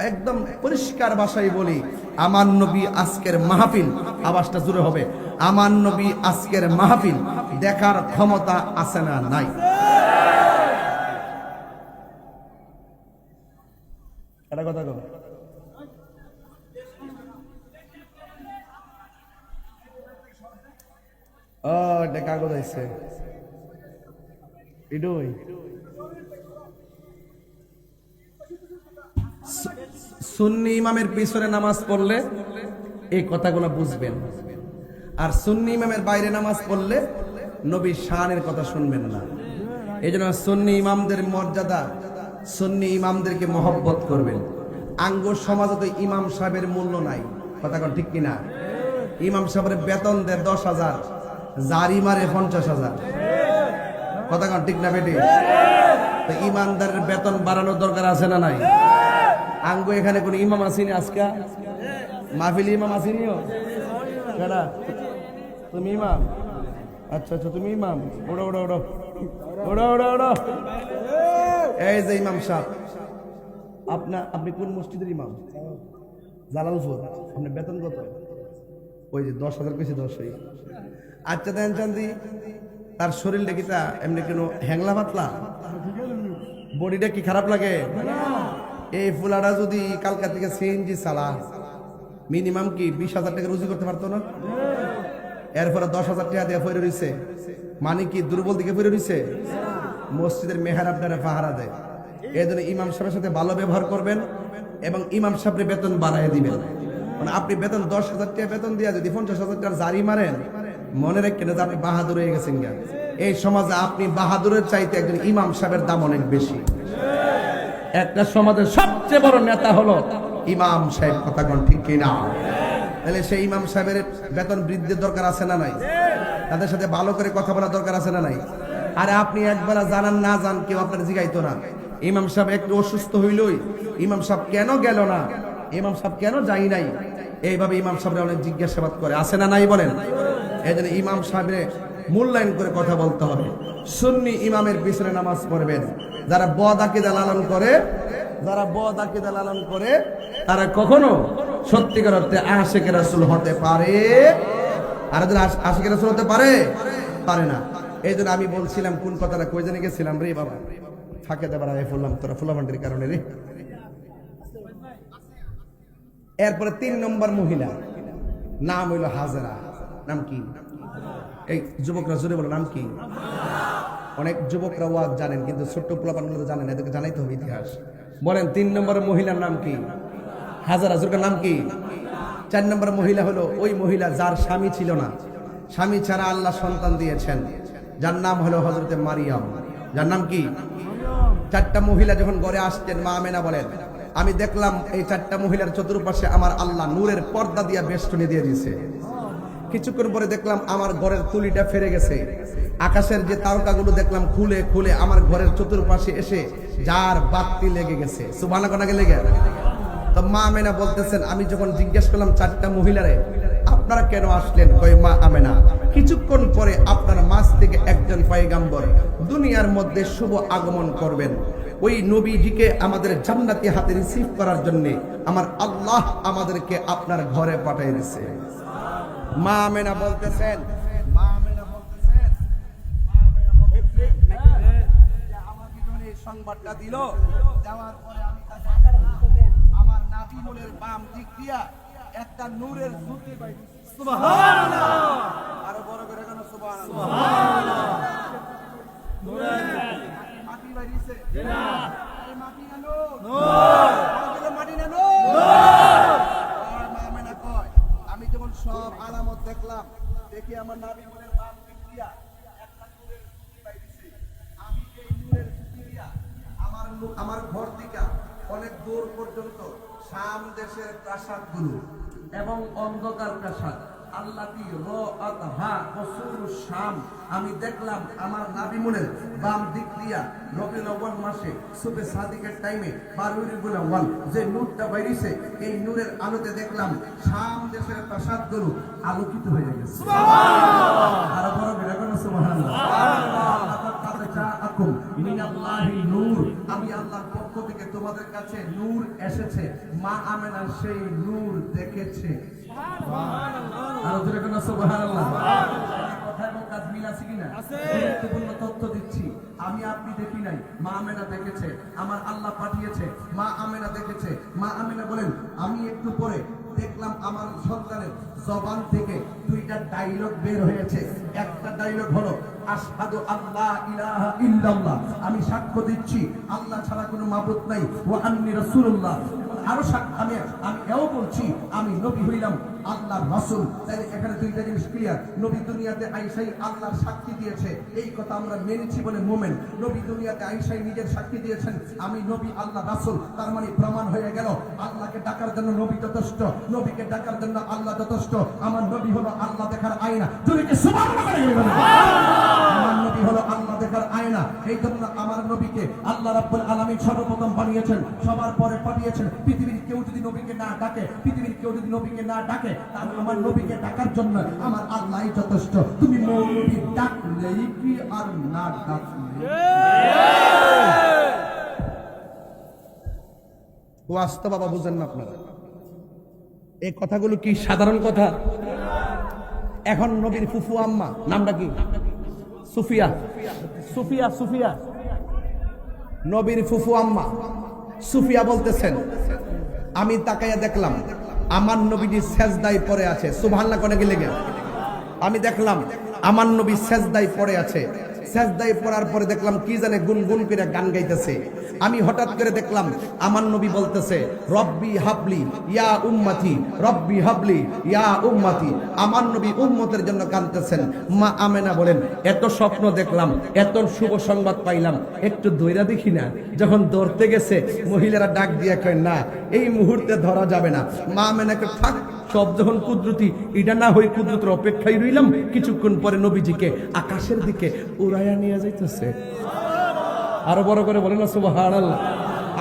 একদম পরিষ্কার ভাষায় বলি, আমার নবী আজকের মাহফিল, আওয়াজটা জোরে হবে, আমার নবী আজকের মাহফিল দেখার ক্ষমতা আছে না নাই? এটা কথা কও। ও এটা কাগজ আছে ইডুই। সুন্নি ইমামের পিছনে নামাজ পড়লে এই কথাগুলো বুঝবেন, আর সুন্নি ইমামের বাইরে নামাজ পড়লে নবীর শানের কথা শুনবেন না। এই জন্য সুন্নি ইমামদের মর্যাদা, সুন্নি ইমামদেরকে মহব্বত করবেন। আঙ্গ সমাজে তো ইমাম সাহেবের মূল্য নাই, কথা কোন ঠিক কিনা? ইমাম সাহেবের বেতন দেয় 10,000, জারি মারে 50,000, কথা কোন ঠিক না বেটি? তো ইমানদারের বেতন বাড়ানোর দরকার আছে না নাই? আঙ্গ এখানে কোন ইমাম আসেনি আজকে? মাহফিল ইমাম আসেনিও? কেডা? তুমি ইমাম? আচ্ছা আচ্ছা, তুমি ইমাম। ওড়ো ওড়ো ওড়ো ওড়ো ওড়ো ওড়ো। এই যে ইমাম সাহেব, আপনি কোন মসজিদের ইমাম? জালালপুর। আপনার বেতন কত? ওই যে 10,000 কেছি 10। আচ্ছা দেন চান্দি, তার শরীরটা কি তা এমনি কেন হ্যাংলা পাতলা? বডিটা কি খারাপ লাগে? এই ফুলাটা যদি কালকা থেকে সিএনজি চালা, মিনিমাম কি 20,000 টাকা রুজি করতে পারতো না? এরপরে 10,000 টাকা দিয়ে ফিরে রইছে, মানে কি দুর্বল দিকে ফিরে রইছে? মসজিদের মেহর আপনারা পাহারা দেয়। এই জন্য ইমাম সাহেবের সাথে ভালো ব্যবহার করবেন এবং ইমাম সাহেবের বেতন বাড়ায় দিবেন। মানে আপনি বেতন 10,000 টাকা বেতন দিয়ে যদি 50,000 টাকা জারি মারেন, মনে রাখেন যে আপনি বাহাদুর হয়ে গেছেন। এই সমাজে আপনি বাহাদুরের চাইতে একজন ইমাম সাহেবের দাম অনেক বেশি। একটা সমাজের সবচেয়ে বড় নেতা হলো ইমাম সাহেব, কথা কোন ঠিক কিনা? তাহলে সেই ইমাম সাহেবের বেতন বৃদ্ধির দরকার আছে না নাই? তাদের সাথে ভালো করে কথা বলার দরকার আছে না নাই? আরে আপনি একবেলা জানান না জান, কেউ আপনার জিগাইতো না। ইমাম সাহেব একটু অসুস্থ হইলই ইমাম সাহেব কেন গেল না, ইমাম সাহেব কেন যাই নাই, এইভাবে ইমাম সাহেবরা অনেক জিজ্ঞাসাবাদ করে, আছে না নাই বলেন? এই জন্য ইমাম সাহেবের মূল্যায়ন করে কথা বলতে হবে। সুন্নি ইমামের পিছনে নামাজ পড়বেন। যারা বদ আকীদা লালন করে, যারা বদ আকীদা লালন করে, তারা কখনো সত্যিকার অর্থে আশিকে রাসূল হতে পারে, আর যারা আশিকে রাসূল হতে পারে না। এই জন্য আমি বলছিলাম, কোন কথাটা কই জানি গেছিলাম রে বাবা, ফাঁকে দেবার আগে বললাম তোরা ফুলামান্ডির কারণে রে। এরপরে 3 নম্বর মহিলা, নাম হইল হাজেরা। নাম কি? এই যুবকরা জোরে বলো, নাম কি? অনেক যুবকরা ওয়াজ জানেন, কিন্তু ছোট্ট পোলাপানগুলো তো জানেন, এদেরকে জানাইতে হবে ইতিহাস। বলেন 3 নম্বর মহিলার নাম কি? হাজেরা। জোরের নাম কি? 4 নম্বর মহিলা হলো ওই মহিলা যার স্বামী ছিল না, স্বামী ছাড়া আল্লাহ সন্তান দিয়েছেন, যার নাম হলো হযরতে মারিয়াম। যার নাম কি? 4টা মহিলা যখন ঘরে আসতেন, মা আমেনা বলেন, আমি দেখলাম এই 4টা মহিলার চতুর্পাশে আমার আল্লাহ নূরের পর্দা দিয়ে বেষ্টনী দিয়ে দিয়েছে। কিছুক্ষণ পরে দেখলাম আমার ঘরের তুলিটা ফেরে গেছে, আকাশের যে তারকাগুলো দেখলাম খুলে খুলে আমার ঘরের চতুর্পাশে এসে যার বাতি লেগে গেছে। সুবহানাল্লাহ লেগে। তো মা আমেনা বলতেছেন, আমি যখন জিজ্ঞেস করলাম 4টা মহিলারে আপনারা কেন আসলেন, কই মা আমেনা কিছুক্ষণ পরে আপনার মাঝ থেকে একজন পয়গম্বর দুনিয়ার মধ্যে শুভ আগমন করবেন, ওই নবীজিকে আমাদের জান্নাতি হাতে রিসিভ করার জন্য আমার আল্লাহ আমাদেরকে আপনার ঘরে পাঠিয়ে দিয়েছে। মা আমেনা বলতেছেন, আমাকে যখন এই সংবাদটা দিল, দেওয়ার পরে আমি আমার নাভি মূলের বাম দিক দিয়া একটা নূরের জ্যোতি পাইছি। সুবহানাল্লাহ। আরো বড় করে কেন সুবহানাল্লাহ। নূরের মাটি বাইরিছে না, এই মাটি না নূর, আমাদের মাটি না নূর। আর মা আমেনা কয়, আমি যখন সব আলামত দেখলাম, দেখি আমার নাভি মূলের বাম দিক দিয়া একটা নূরের জ্যোতি পাইছি। আমি এই নূরের জ্যোতি দিয়া আমার ঘর থেকে অনেক দূর পর্যন্ত শাম দেশের প্রাসাদগুলো এবং অন্ধকার প্রাসাদ আল্লাতি রাআতহা কসুরুশ শাম, আমি দেখলাম আমার নাবিমুনের বাম দিক দিয়া রবিউল আউয়াল মাসে সুবে সাদিকের টাইমে 12 রবিউল আউয়াল যে নূরটা বাইরিছে, এই নূরের আলোতে দেখলাম শাম দেশের প্রাসাদগুলো আলোকিত হয়ে গেছে। সুবহানাল্লাহ। আর বড় করে কোন সুবহানাল্লাহ। আমি আল্লাহর পক্ষ থেকে তোমাদের কাছে নূর এসেছে, মা আমেনা সেই নূর দেখেছে। আর জোরে কোন সুবহানাল্লাহ। কথা এবং কাজ মিল আছে কিনা? গুরুত্বপূর্ণ তথ্য দিচ্ছি, আমি আপনি দেখি নাই, মা আমেনা দেখেছে, আমার আল্লাহ পাঠিয়েছে, মা আমেনা দেখেছে। মা আমেনা বলেন, আমি একটু পরে দেখলাম আমার সন্তানের জবান থেকে 2টা ডায়লগ বের হয়েছে। একটা ডায়লগ হলো আশহাদু আল্লা ইলাহা ইল্লাল্লাহ, আমি সাক্ষ্য দিচ্ছি আল্লাহ ছাড়া কোনো মাবুদ নাই, ওয়া আন্নী রাসূলুল্লাহ। আরো আমি এও বলছি আমি নবী হইলাম, আল্লাহর রাসূল। তাহলে এখানে দুইটা জিনিস ক্লিয়ার, নবী দুনিয়াতে আইসাই আল্লাহর সাক্ষী দিয়েছে, এই কথা আমরা মেনেছি বলে মোমেন। নবী দুনিয়াতে আইসাই নিজের সাক্ষী দিয়েছেন আমি নবী আল্লাহ রাসূল, তার মানে প্রমাণ হয়ে গেল আল্লাহকে ডাকার জন্য নবী যথেষ্ট, নবীকে ডাকার জন্য আল্লাহ যথেষ্ট। আমার নবী হলো আল্লাহ দেখার আয়না, যদি কি সুবহানাল্লাহ বলেন। আমার নবী হলো আল্লাহ দেখার আয়না, এই জন্য আমার নবীকে আল্লাহ রাব্বুল আলামিন সর্বপ্রথম বানিয়েছেন, সবার পরে পাঠিয়েছেন। পৃথিবীর কেউ যদি নবীকে না ডাকে, পৃথিবীর কেউ যদি নবীকে না ডাকে, তাহলে আমার নবীকে ডাকার জন্য আমার আল্লাহই যথেষ্ট। তুমি মৌলবী ডাকলেই কি আর না ডাকলে ওয়াস্ত বাবা বুঝেন না আপনারা? এই কথাগুলো কি সাধারণ কথা? এখন নবীর ফুফু আম্মা নামটা কি? সুফিয়া। সুফিয়া সুফিয়া নবীর ফুফু আম্মা সুফিয়া বলতেছেন, আমি তাকাইয়া দেখলাম আমার নবীজি সেজদায় পড়ে আছে। সুবহানাল্লাহ কোনে গেলে গে? আমি দেখলাম আমার নবী সেজদায় পড়ে আছে। সেজদায় পড়ার পরে দেখলাম কি জানে গুনগুন করে গান গাইতেছে। আমি হঠাৎ করে দেখলাম আমার নবী বলতেছে রব্বি হাবলি ইয়া উম্মতি, রব্বি হাবলি ইয়া উম্মতি। আমার নবী উম্মতের জন্য কাঁদতেছেন। মা আমেনা বলেন, এত স্বপ্ন দেখলাম, এত শুভ সংবাদ পাইলাম, একটু দৌড়া দেখি না। যখন দৌড়তে গেছে মহিলারা ডাক দিয়ে কয় না, এই মুহূর্তে ধরা যাবে না। মা আমেনাকে থাক, সব যখন কুদরতি, এটা না হই কুদরতের অপেক্ষায় রইলাম। কিছুক্ষণ পরে নবীজিকে আকাশের দিকে উড়াইয়া নিয়ে যাইতেছে। আরো বড় করে বলেন না সুবহানাল্লাহ।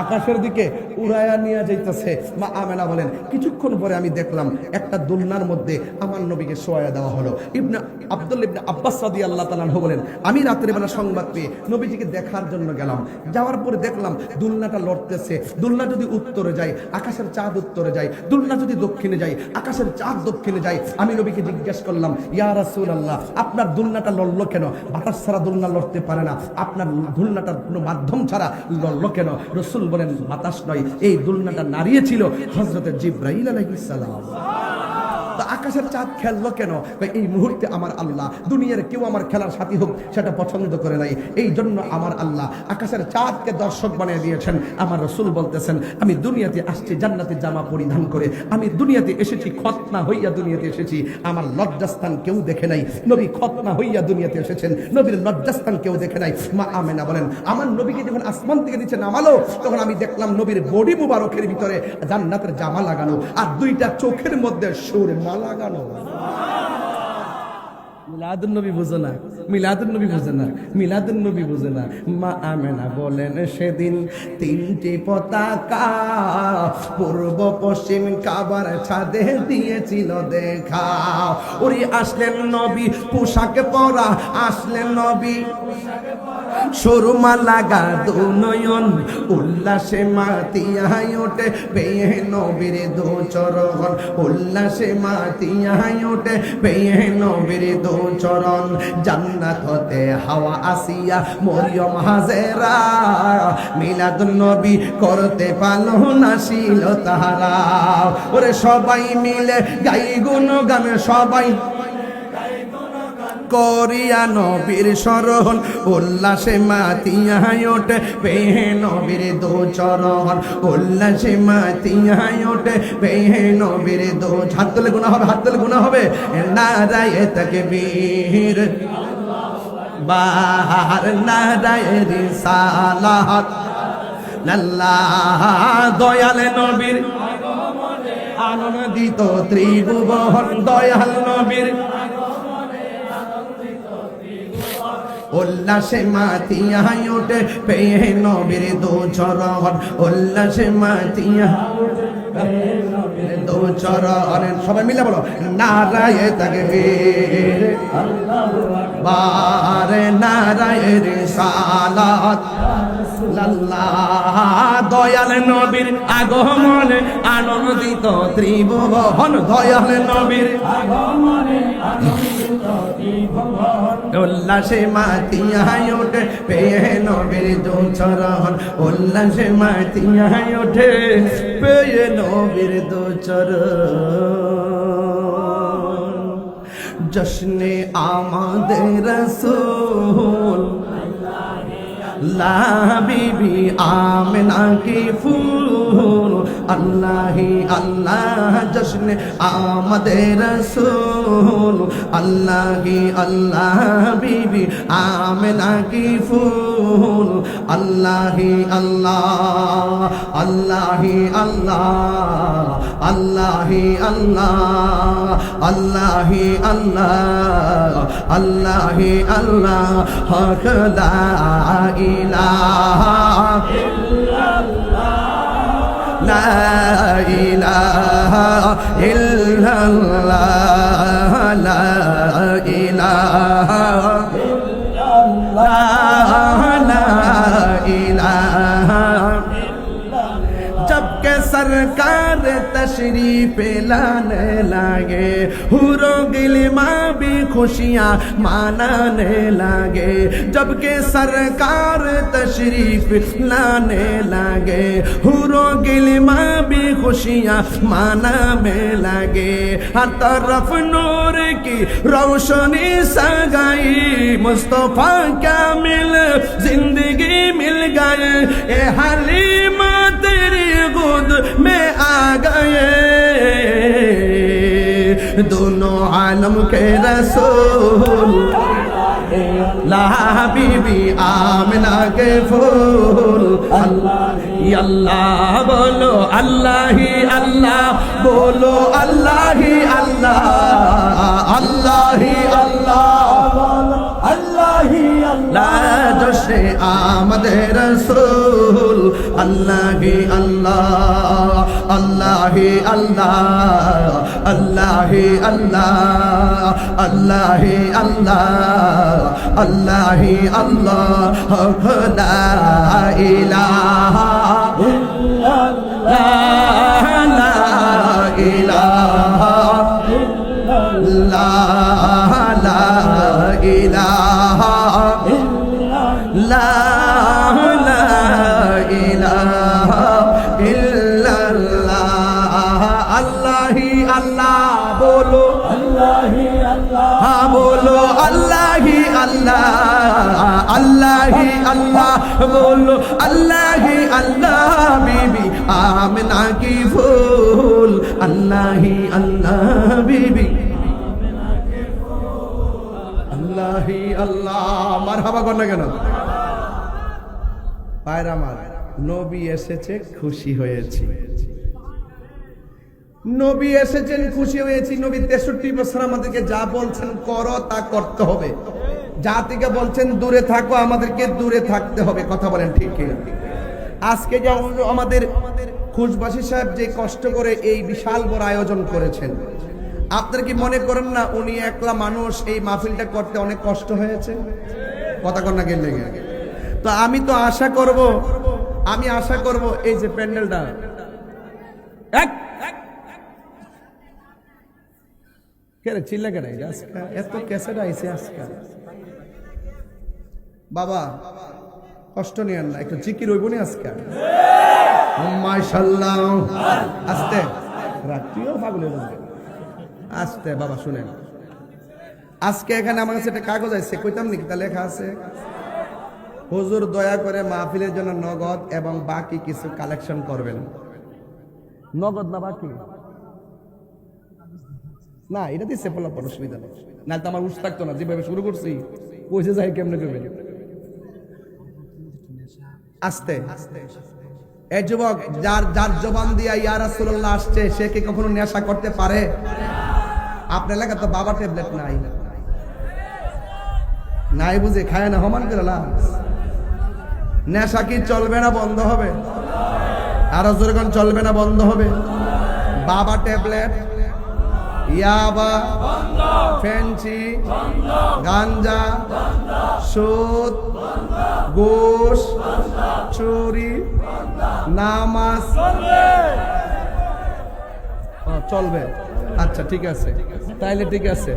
আকাশের দিকে উড়াইয়া নিয়ে যাইতেছে। মা আমেনা বলেন, কিছুক্ষণ পরে আমি দেখলাম একটা দুলনার মধ্যে আমার নবীকে শোয়া দেওয়া হলো। ইবনে আব্দুল্লাহ ইবনে আব্বাস রাদিয়াল্লাহু তাআলা আনহু বলেন, আমি রাত্রে বেলা সংবাদ পেয়ে নবীজিকে দেখার জন্য গেলাম। যাওয়ার পরে দেখলাম দুলনাটা লড়তেছে। দুলনা যদি উত্তরে যায়, আকাশের চাঁদ উত্তরে যায়। দুলনা যদি দক্ষিণে যায়, আকাশের চাঁদ দক্ষিণে যায়। আমি নবীকে জিজ্ঞেস করলাম, ইয়া রাসূলুল্লাহ, আপনার দুলনাটা লড়লো কেন? বাতাস ছাড়া দুলনা লড়তে পারে না, আপনার দুলনাটার কোনো মাধ্যম ছাড়া লড়লো কেন? রাসূল বলেন, বাতাস নয়, এই দুলনাটা নাড়িয়েছিল হযরতে জিবরাইল আলাইহিস সালাম। আকাশের চাঁদ খেললো কেন? এই মুহূর্তে আমার আল্লাহ, দুনিয়ার কেউ আমার খেলার সাথী হোক সেটা পছন্দ করে নাই, এই জন্য আমার আল্লাহ আকাশের চাঁদকে দর্শক বানিয়ে দিয়েছেন। আমার রাসূল বলতেছেন, আমি দুনিয়াতে আসছি জান্নাতের জামা পরিধান করে, আমি দুনিয়াতে এসেছি খতনা হইয়া দুনিয়াতে এসেছি। আমার লজ্জাস্থান কেউ দেখে নাই। নবী খতনা হইয়া দুনিয়াতে এসেছেন, নবীর লজ্জাস্থান কেউ দেখে নাই। মা আমেনা বলেন, আমার নবীকে যখন আসমান থেকে নিচে নামালো, তখন আমি দেখলাম নবীর বডি মুবারকের ভিতরে জান্নাতের জামা লাগানো, আর দুইটা চোখের মধ্যে সুরমা লাগানো। মিলাদুন নবী বুঝে না, মিলাদুন নবী বুঝে না, মিলাদুন নবী বুঝে না। মা আমেনা বলেন, সেদিন তিনটি পতাকা পূর্ব পশ্চিম কাবার ছাদে দিয়েছিল দেখা। ওরে আসলেন নবী পোশাক পরা, আসলেন নবী সুরমা লাগা দুনয়ন, উল্লাসে মাতিয়ায় ওঠে পেয়ে নবীর দু চরণ, উল্লাসে মাতিয়ায় ওঠে পেয়ে নবীর দু চরণ। জান্নাত হতে হাওয়া আসিয়া মরিয়ম হাজেরা, মিলাদুন নবী করতে পারলো না ছিল তাহারা। ওরে সবাই মিলে গাই গুণগান, সবাই করিয়া নবীর স্মরণ, উল্লাসে মাতিয়ায় ওঠে পেয়ে নবীর দু চরণ, উল্লাসে মাতিয়ায় ওঠে পেয়ে নবীর দু। হাত তুলে গুনাহ হবে, হাত তুলে গুনাহ হবে। নারায়ে তাকবীর, বাহার নারায়ে রিসালাত, আল্লাহ দয়াল নবীর আনন্দিত ত্রিভুবন, দয়াল নবীর উল্লাসে মাতিয়ায় ওঠে পেয়ে নবীর দু চরণ, উল্লাসে মাতিয়ায় দু চরণ। সবাই মিলে বলো, নারায়ে তাকবীর, বারে নারায়ে রিসালাত, আল্লাহ দয়াল নবীর আগমনে আনন্দিত ত্রিভুবন, দয়াল নবীর আগমনে আনন্দিত ত্রিভুবন, উল্লাসে মাতিয়ায় ওঠে পেয়ে নবীর দু চরণ, উল্লাসে মাতিয়ায় ওঠে পেয়ে নবীর দু চরণ। জশ্নে আমাদের রাসূল লা বিবি আমেনা কি ফুল, আল্লাহি আল্লাহ জশ্নে আমাদের রাসূল আল্লাহি আল্লাহ বিবি আমেনা কি ফুল আল্লাহি আল্লাহ আল্লাহি আল্লাহ আল্লাহি আল্লাহ আল্লাহি আল্লাহ আল্লাহি আল্লাহ হক লা ইলাহা লা ইলাহা ইল্লাল্লাহ লা ইলাহা ইল্লাল্লাহ লা ইলাহা जबकि सरकार तशरीफ लाने लगे हुरो गिलमा भी खुशियाँ मानाने लगे जबकि सरकार तशरीफ लाने लगे हुरो गिलमा भी खुशियाँ मानाने लगे हर तरफ नूर की रोशनी सगाई मुस्तफा क्या मिल जिंदगी मिल गए ए हलीमा तेरी गोद में आ गए दोनों आलम के रसूल ला बीबी आमिना के फूल अल्लाह बोलो अल्लाह ही अल्लाह बोलो अल्लाह ही अल्लाह अल्लाह ही अल्लाह अल्लाह ही अल्लाह जश्न आमद रसूल अल्लाह ही अल्लाह अल्लाह ही अल्लाह अल्लाह ही अल्लाह अल्लाह ही अल्लाह अल्लाह ही अल्लाह ला इलाहा इल्लल्लाह ला इलाहा इल्लल्लाह ला इलाहा इल्लल्लाह ला इलाहा इल्लल्लाह अल्लाह ही अल्लाह बोलो अल्लाह ही अल्लाह हाँ बोलो अल्लाह ही अल्लाह अल्लाह ही अल्लाह बोलो अल्लाह ही अल्लाह बीबी आमिना की फूल अल्लाह ही अल्लाह बीबी अल्लाह ही अल्लाह মারহাবা করনা কেন পায়রা মার নবী এসেছে খুশি হয়েছি নবী এসেছেন খুশি হয়েছি নবী 63 বছর আমাদেরকে যা বলছেন করো তা করতে হবে যা থেকে বলছেন দূরে থাকো আমাদেরকে দূরে থাকতে হবে কথা বলেন ঠিক কি আজকে যে আমাদের খুশবাসী সাহেব যে কষ্ট করে এই বিশাল বড় আয়োজন করেছেন আপনারা কি মনে করেন না উনি একলা মানুষ এই মাহফিলটা করতে অনেক কষ্ট হয়েছে কথা কর না গেলে তো আমি আশা করব এই যে প্যান্ডেলটা এক কেরে চিল্লা কেন আজকে এত ক্যাসেট আইছে আজকে বাবা কষ্ট নিয়েন না একটু জিকির হইব না আজকে মাশাআল্লাহ আস্তে রাত্রিও পাগল হয়ে যাবে আস্তে বাবা শুনেন আজকে এখানে আমার কাছে একটা কাগজ আছে কইতাম নাকি তা লেখা আছে হুজুর দয়া করে মাহফিলের জন্য নগদ এবং বাকি কিছু কালেকশন করবেন নগদ না বাকি না এটা দিচ্ছে পোলাপন অসুবিধা নেই না তো আমার উস থাকতো না যেভাবে শুরু করছি পয়সা যাই কেমনে করবেন আস্তে এই যুবক যার যার জবান দিয়া ইয়া রাসূলুল্লাহ আসছে সে কি কখনো নেশা করতে পারে আপনার এলাকা তো বাবা ট্যাবলেট নাই বুঝে খায় না হমান করে নেশা কি চলবে না বন্ধ হবে আরো জোরগান চলবে না বন্ধ হবে বাবা ট্যাবলেট ইয়াবা ফেন্সি গাঞ্জা সুদ ঘুষ চুরি নামাজ চলবে আচ্ছা ঠিক আছে তাইলে ঠিক আছে